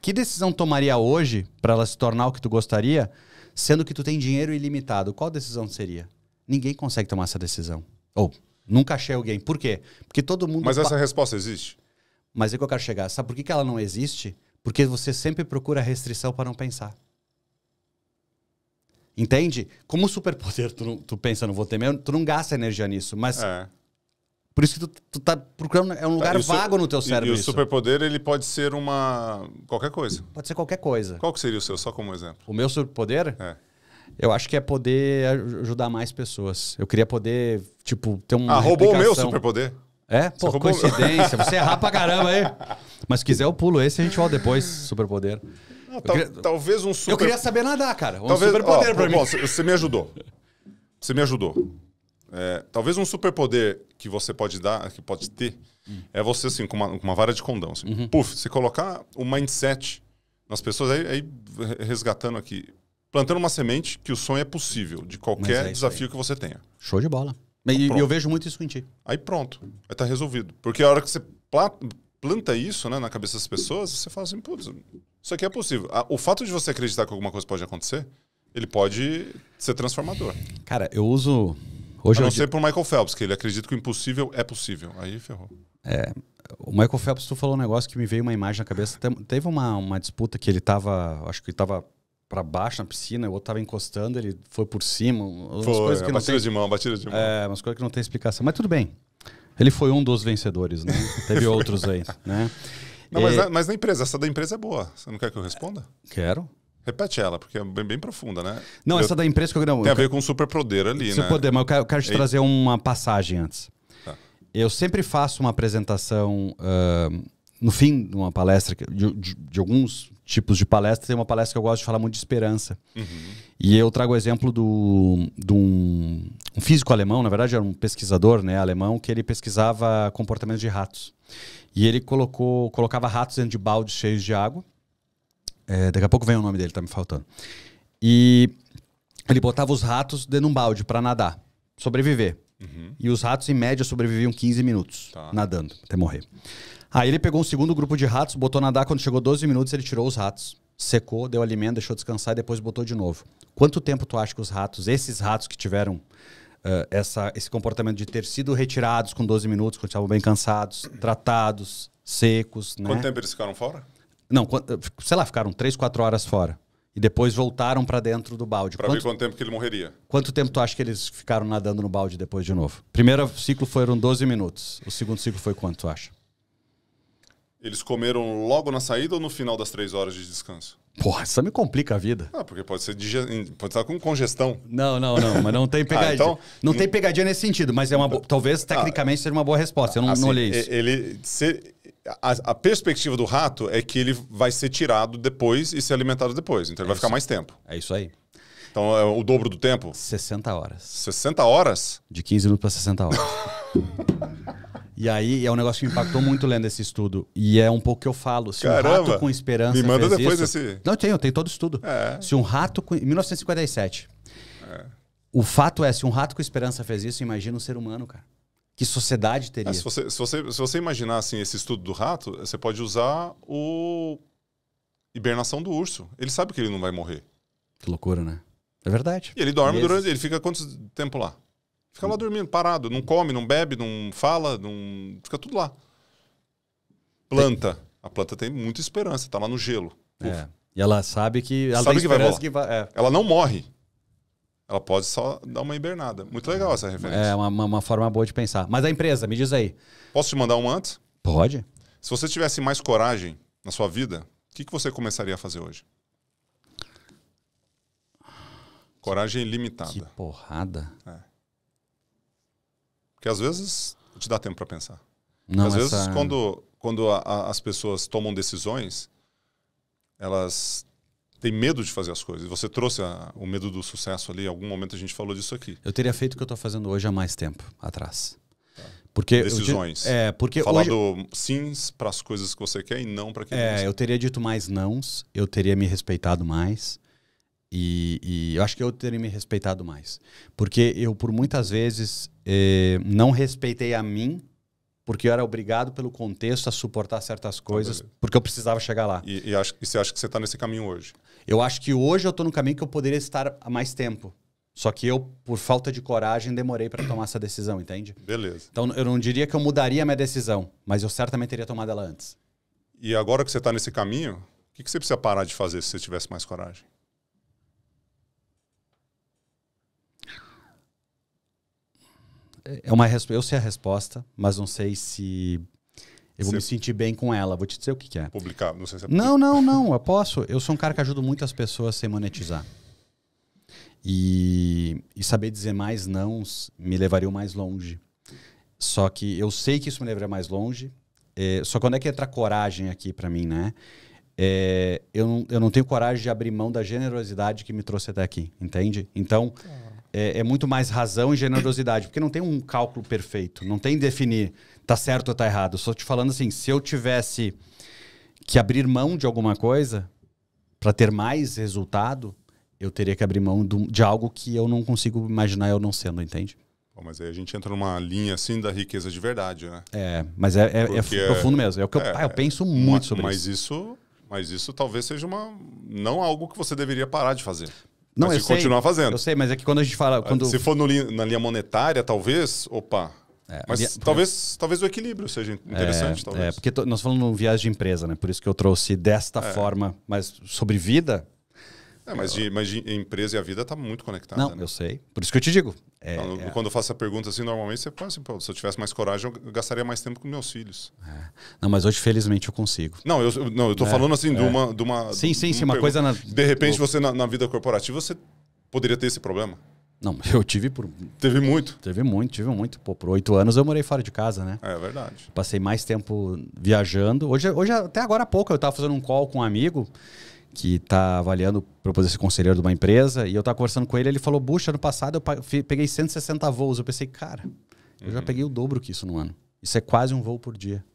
Que decisão tomaria hoje para ela se tornar o que tu gostaria, sendo que tu tem dinheiro ilimitado? Qual decisão seria? Ninguém consegue tomar essa decisão. Ou nunca achei alguém. Por quê? Porque todo mundo... Mas essa resposta existe? Mas é que eu quero chegar. Sabe por que ela não existe? Porque você sempre procura restrição para não pensar. Entende? Como superpoder, tu pensa, não vou ter mesmo, tu não gasta energia nisso, mas... Por isso que tu tá procurando... É um lugar vago no teu cérebro. E o superpoder, ele pode ser qualquer coisa. Pode ser qualquer coisa. Qual que seria o seu, só como exemplo? O meu superpoder? Eu acho que é poder ajudar mais pessoas. Eu queria poder, ter uma roubou o meu superpoder? Pô, coincidência. Você errar pra caramba aí. Mas se quiser eu pulo esse, a gente volta depois, superpoder. Talvez um super... Eu queria saber nadar, cara. Superpoder pra mim. Você me ajudou. Talvez um superpoder que você pode dar, que pode ter, é você, assim, com uma vara de condão. Assim. Se colocar o mindset nas pessoas, aí resgatando aqui, plantando uma semente que o sonho é possível, de qualquer desafio que você tenha. Show de bola. E eu vejo muito isso em ti. Aí pronto, vai estar resolvido. Porque a hora que você planta isso, né, na cabeça das pessoas, você fala assim, putz, isso aqui é possível. O fato de você acreditar que alguma coisa pode acontecer, ele pode ser transformador. Cara, eu uso... Hoje eu não sei pro Michael Phelps, que ele acredita que o impossível é possível. Aí ferrou. O Michael Phelps, tu falou um negócio que me veio uma imagem na cabeça. Teve uma disputa que ele tava... Acho que ele tava pra baixo na piscina, o outro tava encostando, ele foi por cima. Foi, batida de mão. Umas coisas que não tem explicação. Mas tudo bem. Ele foi um dos vencedores, né? Teve outros aí, né? Não, mas na empresa, essa da empresa é boa. Você não quer que eu responda? Quero. Repete ela, porque é bem profunda, né? Não, essa da empresa que eu não... Tem a ver com superpoder ali, né? Superpoder, mas eu quero te trazer uma passagem antes. Tá. Eu sempre faço uma apresentação no fim de uma palestra, de alguns tipos de palestra, tem uma palestra que eu gosto de falar muito de esperança. E eu trago o exemplo de um físico alemão, na verdade era um pesquisador, né, alemão, que ele pesquisava comportamento de ratos. E ele colocava ratos dentro de baldes cheios de água. Daqui a pouco vem o nome dele, tá me faltando. E ele botava os ratos dentro de um balde para nadar, sobreviver. E os ratos, em média, sobreviviam 15 minutos nadando, até morrer. Aí ele pegou um segundo grupo de ratos, botou nadar, quando chegou 12 minutos ele tirou os ratos, secou, deu alimento, deixou descansar e depois botou de novo. Quanto tempo tu acha que esses ratos que tiveram esse comportamento de ter sido retirados com 12 minutos, quando estavam bem cansados, tratados, secos, né? Quanto tempo eles ficaram fora? Não, sei lá, ficaram 3, 4 horas fora. E depois voltaram para dentro do balde. Para ver quanto tempo que ele morreria. Quanto tempo tu acha que eles ficaram nadando no balde depois de novo? Primeiro ciclo foram 12 minutos. O segundo ciclo foi quanto, tu acha? Eles comeram logo na saída ou no final das 3 horas de descanso? Porra, isso me complica a vida. Porque pode estar com congestão. Não, mas não tem pegadinha. Então, não tem pegadinha nesse sentido, mas talvez tecnicamente seja uma boa resposta. Eu não olhei isso. A perspectiva do rato é que ele vai ser tirado depois e ser alimentado depois. Então ele vai ficar mais tempo. É isso aí. Então é o dobro do tempo? 60 horas. 60 horas? De 15 minutos para 60 horas. E aí é um negócio que me impactou muito lendo esse estudo. E é um pouco que eu falo. Se um rato com esperança. Me manda fez depois isso, esse. Não, eu tenho todo o estudo. Se um rato. Em 1957. O fato é, se um rato com esperança fez isso, imagina um ser humano, cara. Que sociedade teria? Se você imaginar assim, esse estudo do rato, você pode usar o hibernação do urso. Ele sabe que ele não vai morrer. Que loucura, né? É verdade. E ele dorme ele fica quanto tempo lá? Fica lá dormindo, parado. Não come, não bebe, não fala, fica tudo lá. Planta. A planta tem muita esperança, tá lá no gelo. E ela sabe que... Ela sabe tem que vai. Ela não morre. Ela pode só dar uma hibernada. Muito legal essa referência. É uma forma boa de pensar. Mas a empresa, me diz aí. Posso te mandar uma antes? Pode. Se você tivesse mais coragem na sua vida, o que você começaria a fazer hoje? Coragem limitada. Que porrada. Porque às vezes te dá tempo para pensar. Não, às vezes, quando as pessoas tomam decisões, elas têm medo de fazer as coisas. Você trouxe o medo do sucesso ali. Em algum momento a gente falou disso aqui. Eu teria feito o que eu estou fazendo hoje há mais tempo atrás. Porque decisões. Porque falando hoje... sims para as coisas que você quer e não para aquilo que você... eu teria dito mais nãos, eu teria me respeitado mais e eu acho que eu teria me respeitado mais. Porque eu, por muitas vezes, não respeitei a mim porque eu era obrigado pelo contexto a suportar certas coisas porque eu precisava chegar lá. E você acha que você está nesse caminho hoje? Eu acho que hoje eu estou no caminho que eu poderia estar há mais tempo. Só que eu, por falta de coragem, demorei para tomar essa decisão, entende? Beleza. Então, eu não diria que eu mudaria a minha decisão, mas eu certamente teria tomado ela antes. E agora que você está nesse caminho, o que você precisa parar de fazer se você tivesse mais coragem? Eu sei a resposta, mas não sei se eu vou me sentir bem com ela. Vou te dizer o que é. Publicar, não sei se é Não, eu posso. Eu sou um cara que ajuda muitas pessoas sem monetizar. E saber dizer mais nãos me levaria mais longe. Só que eu sei que isso me levaria mais longe. Só quando é que entra coragem aqui pra mim, né? Eu não tenho coragem de abrir mão da generosidade que me trouxe até aqui, entende? Então, é muito mais razão e generosidade, porque não tem um cálculo perfeito, não tem definir tá certo ou tá errado. Só te falando assim, se eu tivesse que abrir mão de alguma coisa para ter mais resultado, eu teria que abrir mão de algo que eu não consigo imaginar eu não sendo, entende? Bom, mas aí a gente entra numa linha assim da riqueza de verdade, né? Mas é profundo mesmo. É o que eu penso muito sobre isso. Mas isso talvez seja não algo que você deveria parar de fazer. Não, mas continuar fazendo. Eu sei, mas é que quando a gente fala... Se for na linha monetária, talvez, mas talvez o equilíbrio seja interessante, talvez. Porque nós falamos no viés de empresa, né? Por isso que eu trouxe desta forma, mas sobre vida... Mas de empresa e a vida está muito conectada. Não, né? Eu sei. Por isso que eu te digo. Quando eu faço essa pergunta assim, normalmente você fala assim, se eu tivesse mais coragem, eu gastaria mais tempo com meus filhos. Não, mas hoje, felizmente, eu consigo. Não, eu tô falando assim de uma... Sim, uma coisa... De repente, você na vida corporativa, você poderia ter esse problema. Não, eu tive por... Teve muito. Tive muito. Pô, por 8 anos eu morei fora de casa, né? É verdade. Passei mais tempo viajando. Hoje até agora há pouco, eu estava fazendo um call com um amigo que está avaliando para poder ser conselheiro de uma empresa, e eu estava conversando com ele, ele falou, bucha, ano passado eu peguei 160 voos. Eu pensei, cara, eu já peguei o dobro que isso no ano. Isso é quase um voo por dia.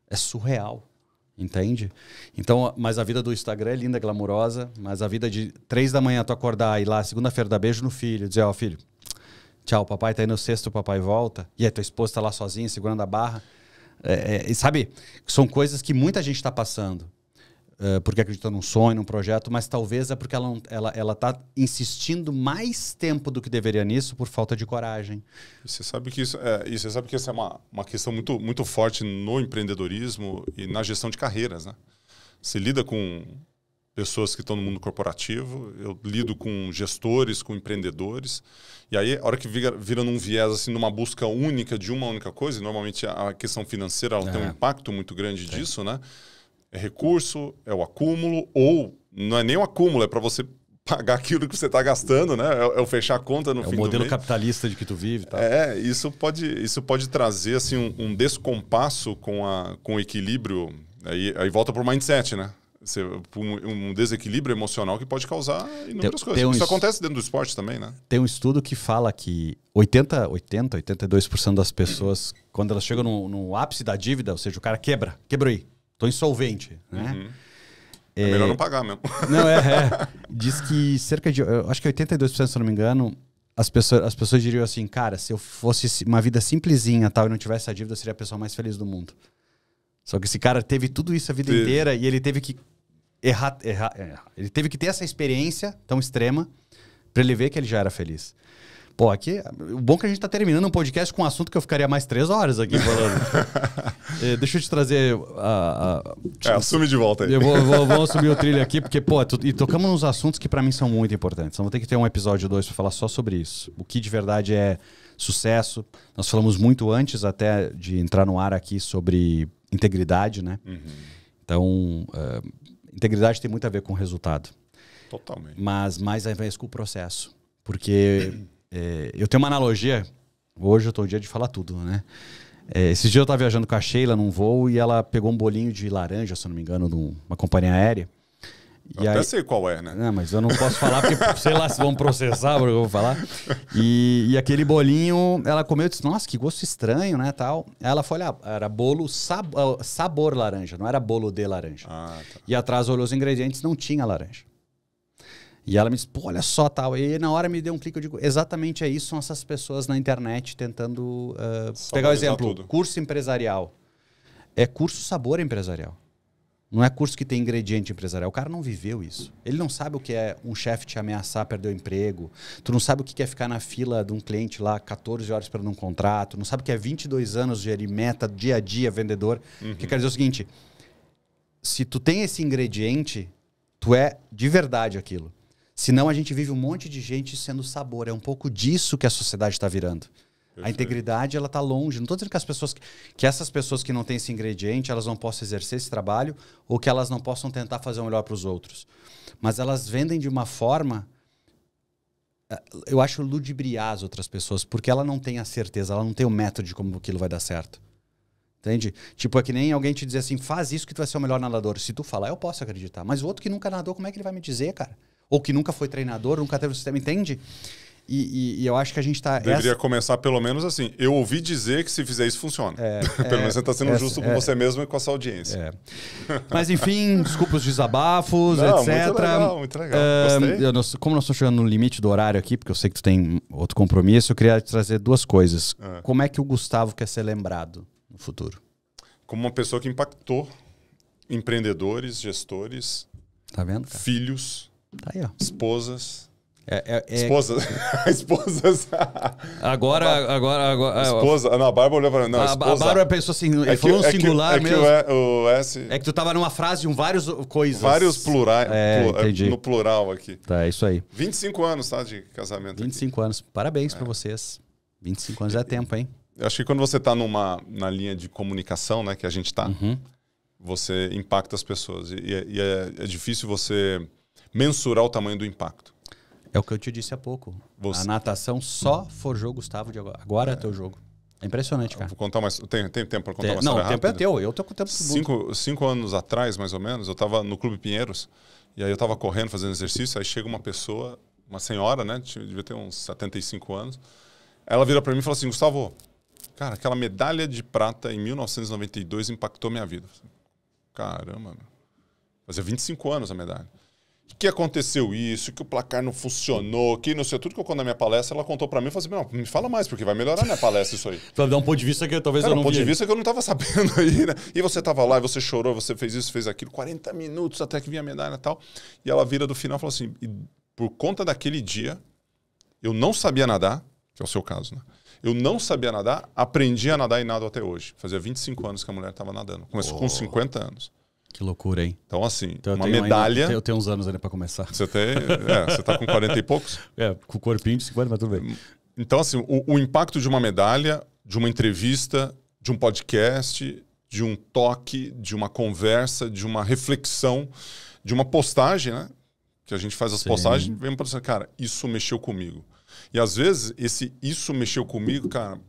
É surreal, entende? Então, mas a vida do Instagram é linda, glamurosa, mas a vida de 3 da manhã tu acordar e lá, segunda-feira, dar beijo no filho, dizer, filho, tchau, papai tá indo no sexto, o papai volta, e aí tua esposa tá lá sozinha, segurando a barra. E sabe, são coisas que muita gente está passando. Porque acredita num sonho, num projeto, mas talvez é porque ela tá insistindo mais tempo do que deveria nisso por falta de coragem. E você sabe que isso é uma questão muito, muito forte no empreendedorismo e na gestão de carreiras, né? Você lida com pessoas que estão no mundo corporativo, eu lido com gestores, com empreendedores, e aí a hora que vira num viés, assim, numa busca única de uma única coisa, e normalmente a questão financeira ela tem um impacto muito grande disso, né? É recurso, é o acúmulo, ou não é nem o acúmulo, é para você pagar aquilo que você está gastando, né? É o fechar a conta no fim do mês. É o modelo capitalista de que tu vive. Tá? Isso pode trazer assim, um descompasso com o equilíbrio, aí volta para o mindset, né? Um desequilíbrio emocional que pode causar inúmeras coisas. Isso acontece dentro do esporte também, né? Tem um estudo que fala que 82% das pessoas, quando elas chegam no ápice da dívida, ou seja, o cara quebrou aí. Tô insolvente, né? É melhor não pagar mesmo. Não, diz que cerca de... Eu acho que 82%, se eu não me engano, as pessoas diriam assim, cara, se eu fosse uma vida simplesinha tal, e não tivesse a dívida, eu seria a pessoa mais feliz do mundo. Só que esse cara teve tudo isso a vida inteira e ele teve que errar. Ele teve que ter essa experiência tão extrema para ele ver que ele já era feliz. Pô, aqui, o bom é que a gente tá terminando um podcast com um assunto que eu ficaria mais 3 horas aqui falando. Deixa eu te trazer... assume de volta aí. Eu vou assumir o trilho aqui, porque, e tocamos nos assuntos que para mim são muito importantes. Então, vou ter que ter um episódio 2 para falar só sobre isso. O que de verdade é sucesso. Nós falamos muito antes até de entrar no ar aqui sobre integridade, né? Então, integridade tem muito a ver com o resultado. Totalmente. Mas mais a ver com o processo. Porque... eu tenho uma analogia, hoje eu estou no dia de falar tudo, né? Esses dias eu tava viajando com a Sheila num voo e ela pegou um bolinho de laranja, se eu não me engano, de uma companhia aérea. Eu até sei qual é, né? Não, mas eu não posso falar porque, sei lá, se vão processar, porque eu vou falar. E aquele bolinho, ela comeu e disse, nossa, que gosto estranho, né, tal. Aí ela foi olhar, era bolo sabor laranja, não era bolo de laranja. Ah, tá. E atrás olhou os ingredientes, não tinha laranja. E ela me disse, pô, olha só, tal. E na hora me deu um clique, eu digo, exatamente é isso, são essas pessoas na internet tentando... pegar o exemplo, tudo. Curso empresarial. É curso sabor empresarial. Não é curso que tem ingrediente empresarial. O cara não viveu isso. Ele não sabe o que é um chefe te ameaçar perder o emprego. Tu não sabe o que é ficar na fila de um cliente lá 14 horas esperando um contrato. Não sabe o que é 22 anos de gerir meta, dia a dia, vendedor. Que quer dizer o seguinte, se tu tem esse ingrediente, tu é de verdade aquilo. Senão a gente vive um monte de gente sendo sabor. É um pouco disso que a sociedade está virando. A integridade, ela está longe. Não estou dizendo que essas pessoas que não têm esse ingrediente, elas não possam exercer esse trabalho ou que elas não possam tentar fazer o melhor para os outros. Mas elas vendem de uma forma, eu acho, ludibriar as outras pessoas, porque ela não tem a certeza, ela não tem o método de como aquilo vai dar certo. Entende? Tipo, é que nem alguém te dizer assim, faz isso que tu vai ser o melhor nadador. Se tu falar, eu posso acreditar. Mas o outro que nunca nadou, como é que ele vai me dizer, cara? Ou que nunca foi treinador, nunca teve o sistema, entende? E eu acho que a gente tá... Deveria começar pelo menos assim. Eu ouvi dizer que se fizer isso funciona. Pelo menos você está sendo justo com você mesmo e com a sua audiência. Mas enfim, desculpa os desabafos, etc. Muito legal, muito legal. Gostei. Como nós estamos chegando no limite do horário aqui, porque eu sei que tu tem outro compromisso, eu queria trazer duas coisas. Como é que o Gustavo quer ser lembrado no futuro? Como uma pessoa que impactou empreendedores, gestores, tá vendo, cara? Filhos, tá aí, ó. Esposas... Esposas. Esposas. Agora. Esposa. Não, a Bárbara olhou pra mim. Não, a Bárbara pensou assim, ele falou um singular mesmo. O S... É que tu tava numa frase de várias coisas. Vários plurais. Entendi. No plural aqui. Tá, é isso aí. 25 anos, tá? De casamento. 25 anos. Parabéns pra vocês. 25 anos é tempo, hein? Eu acho que quando você tá na linha de comunicação, né, que a gente tá, você impacta as pessoas. E é difícil você mensurar o tamanho do impacto. É o que eu te disse há pouco. A natação só forjou Gustavo de agora. Agora é teu jogo. É impressionante, cara. Vou contar mais. Tem tempo para contar uma história Não, o rápida? tempo é teu. Eu tô com o tempo do 5 anos atrás, mais ou menos, eu estava no Clube Pinheiros. E aí eu estava correndo, fazendo exercício. Aí chega uma pessoa, uma senhora, né? Devia ter uns 75 anos. Ela vira para mim e fala assim, Gustavo, cara, aquela medalha de prata em 1992 impactou minha vida. Caramba, meu. Fazia 25 anos a medalha. Que aconteceu isso, que o placar não funcionou, que não sei, tudo que eu conto na minha palestra, ela contou pra mim e falou assim, não, me fala mais, porque vai melhorar minha palestra isso aí. Pra dar um ponto de vista que talvez eu não vi. Um ponto de vista que eu não tava sabendo aí, né? E você tava lá, e você chorou, você fez isso, fez aquilo, 40 minutos até que vinha a medalha e tal. E ela vira do final e fala assim, por conta daquele dia, eu não sabia nadar, que é o seu caso, né? Eu não sabia nadar, aprendi a nadar e nado até hoje. Fazia 25 anos que a mulher tava nadando. Começou com 50 anos. Que loucura, hein? Então, assim, então, uma medalha... Eu tenho uns anos ainda pra começar. Você tá com 40 e poucos? Com o corpinho de 50, mas tudo bem. Então, assim, o impacto de uma medalha, de uma entrevista, de um podcast, de um toque, de uma conversa, de uma reflexão, de uma postagem, né? Que a gente faz as postagens, vem para você, cara, isso mexeu comigo. E às vezes, isso mexeu comigo, cara,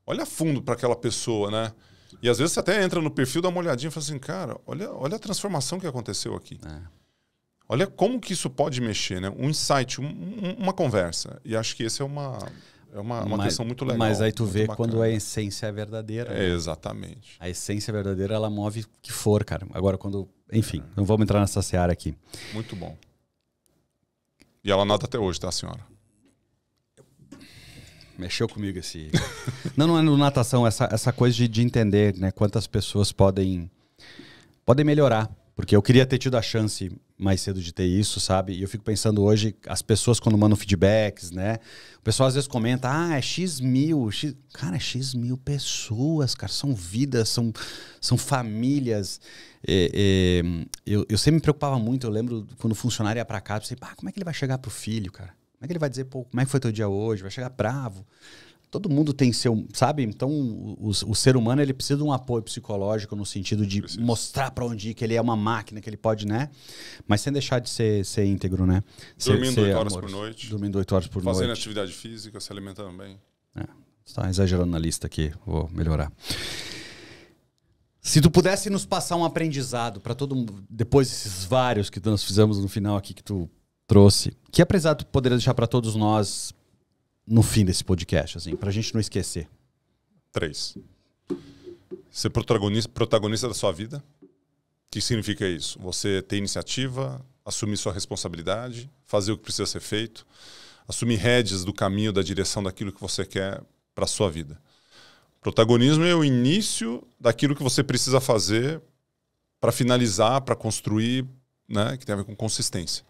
olha fundo para aquela pessoa, né? E às vezes você até entra no perfil, dá uma olhadinha e fala assim, cara, olha a transformação que aconteceu aqui. Olha como que isso pode mexer, né? Um insight, uma conversa. E acho que esse é uma questão muito legal. Mas aí tu vê quando a essência é verdadeira. Né? Exatamente. A essência verdadeira, ela move o que for, cara. Agora, quando... Enfim, não vamos entrar nessa seara aqui. Muito bom. E ela nada até hoje, tá, senhora? Mexeu comigo esse... não é no natação, essa coisa de entender, né, quantas pessoas podem melhorar. Porque eu queria ter tido a chance mais cedo de ter isso, sabe? E eu fico pensando hoje, as pessoas quando mandam feedbacks, né? O pessoal às vezes comenta, é X mil. Cara, é X mil pessoas, cara. São vidas, são famílias. Eu sempre me preocupava muito, eu lembro quando o funcionário ia pra casa, eu pensei, como é que ele vai chegar pro filho, cara? Como é que ele vai dizer, pô, como é que foi teu dia hoje? Vai chegar bravo. Todo mundo tem seu, sabe? Então, o ser humano, ele precisa de um apoio psicológico no sentido de mostrar pra onde ir, que ele é uma máquina, que ele pode, né? Mas sem deixar de ser íntegro, né? Dormindo 8 horas por noite. Dormindo 8 horas por noite. Fazendo atividade física, se alimentando bem. Você tá exagerando na lista aqui, vou melhorar. Se tu pudesse nos passar um aprendizado para todo mundo, depois desses vários que nós fizemos no final aqui que tu trouxe, que aprendizado tu poderia deixar para todos nós no fim desse podcast, assim, pra gente não esquecer? 3. Ser protagonista da sua vida. O que significa isso? Você ter iniciativa, assumir sua responsabilidade, fazer o que precisa ser feito, assumir rédeas do caminho, da direção daquilo que você quer para a sua vida. Protagonismo é o início daquilo que você precisa fazer para finalizar, para construir, né, que tem a ver com consistência.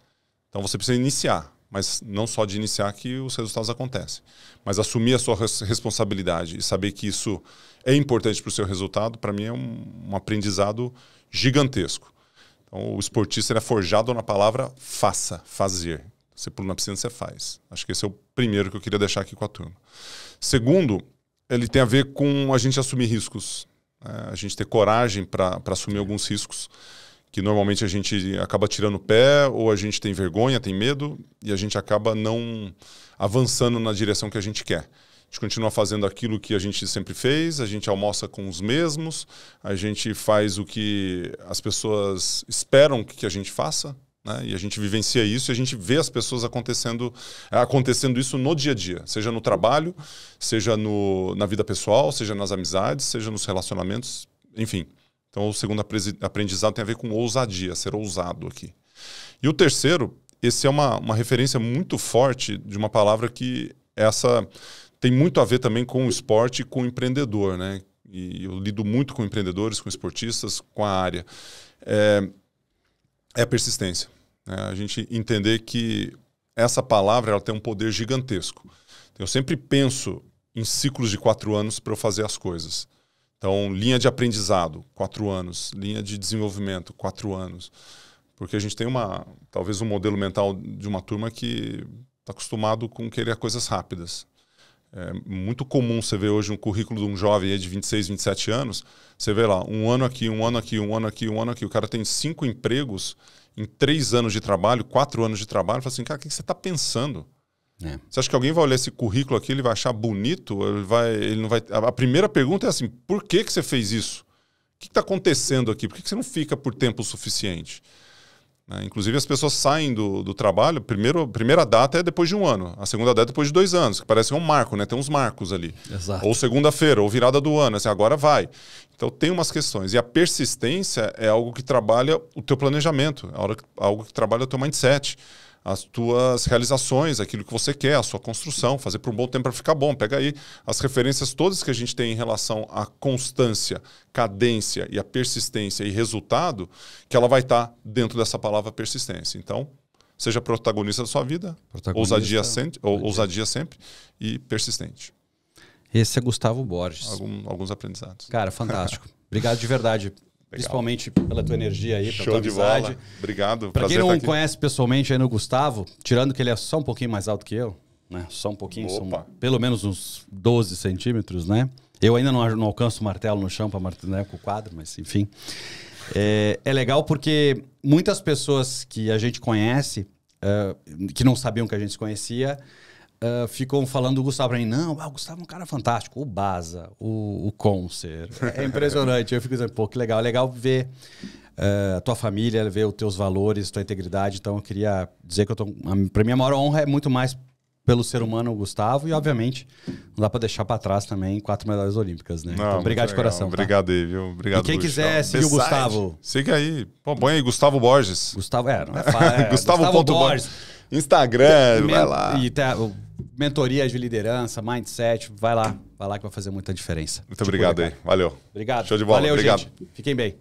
Então você precisa iniciar, mas não só de iniciar que os resultados acontecem, mas assumir a sua responsabilidade e saber que isso é importante para o seu resultado, para mim é um aprendizado gigantesco. Então, o esportista é forjado na palavra faça, fazer. Você pula na piscina, você faz. Acho que esse é o primeiro que eu queria deixar aqui com a turma. Segundo, ele tem a ver com a gente assumir riscos. A gente ter coragem para assumir alguns riscos que normalmente a gente acaba tirando o pé, ou a gente tem vergonha, tem medo, e a gente acaba não avançando na direção que a gente quer. A gente continua fazendo aquilo que a gente sempre fez, a gente almoça com os mesmos, a gente faz o que as pessoas esperam que a gente faça, né? E a gente vivencia isso e a gente vê as pessoas acontecendo isso no dia a dia, seja no trabalho, seja na vida pessoal, seja nas amizades, seja nos relacionamentos, enfim. Então o segundo aprendizado tem a ver com ousadia, ser ousado aqui. E o terceiro, esse é uma referência muito forte de uma palavra que tem muito a ver também com o esporte e com o empreendedor, né? E eu lido muito com empreendedores, com esportistas, com a área. É a persistência. Né? A gente entender que essa palavra ela tem um poder gigantesco. Eu sempre penso em ciclos de 4 anos para eu fazer as coisas. Então, linha de aprendizado, 4 anos. Linha de desenvolvimento, 4 anos. Porque a gente tem talvez um modelo mental de uma turma que está acostumado com querer coisas rápidas. É muito comum você ver hoje um currículo de um jovem de 26, 27 anos, você vê lá, 1 ano aqui, 1 ano aqui, 1 ano aqui, 1 ano aqui. O cara tem 5 empregos em 3 anos de trabalho, 4 anos de trabalho. Fala assim, cara, o que você está pensando? Você acha que alguém vai olhar esse currículo aqui, ele vai achar bonito? Ele não vai... A primeira pergunta é assim, por que você fez isso? O que está acontecendo aqui? Por que você não fica por tempo suficiente? Inclusive as pessoas saem do trabalho, a primeira data é depois de 1 ano, a segunda data é depois de 2 anos, que parece que é um marco, né? Tem uns marcos ali. Exato. Ou segunda-feira, ou virada do ano, assim, agora vai. Então tem umas questões. E a persistência é algo que trabalha o teu planejamento, algo que trabalha o teu mindset, as tuas realizações, aquilo que você quer, a sua construção, fazer por um bom tempo para ficar bom. Pega aí as referências todas que a gente tem em relação à constância, cadência e a persistência e resultado, que ela vai estar dentro dessa palavra persistência. Então, seja protagonista da sua vida, ousadia sempre e persistente. Esse é Gustavo Borges. Alguns aprendizados. Cara, fantástico. Obrigado de verdade. Legal. Principalmente pela tua energia aí, pela tua amizade. Bola. Obrigado. Pra quem não conhece pessoalmente aí no Gustavo, tirando que ele é só um pouquinho mais alto que eu, né? Só um pouquinho, são pelo menos uns 12 centímetros, né? Eu ainda não alcanço o martelo no chão para martelar com o quadro, mas enfim. É legal porque muitas pessoas que a gente conhece, que não sabiam que a gente se conhecia, ficam falando do Gustavo pra mim. Não, o Gustavo é um cara fantástico. O Baza, o Concer. É impressionante. Eu fico dizendo, pô, que legal. É legal ver a tua família, ver os teus valores, tua integridade. Então eu queria dizer que pra mim a maior honra é muito mais pelo ser humano, o Gustavo. E obviamente não dá pra deixar pra trás também 4 medalhas olímpicas, né? Não, então obrigado de coração. Obrigado aí, viu? Obrigado, e quem quiser seguir o Gustavo... Siga aí. Pô, põe aí, Gustavo Borges. Gustavo, não é fácil. Gustavo Borges. Instagram, vai lá. E mentoria de liderança, mindset, vai lá que vai fazer muita diferença. Muito obrigado aí, valeu. Obrigado. Show de bola, valeu, obrigado. Gente. Fiquem bem.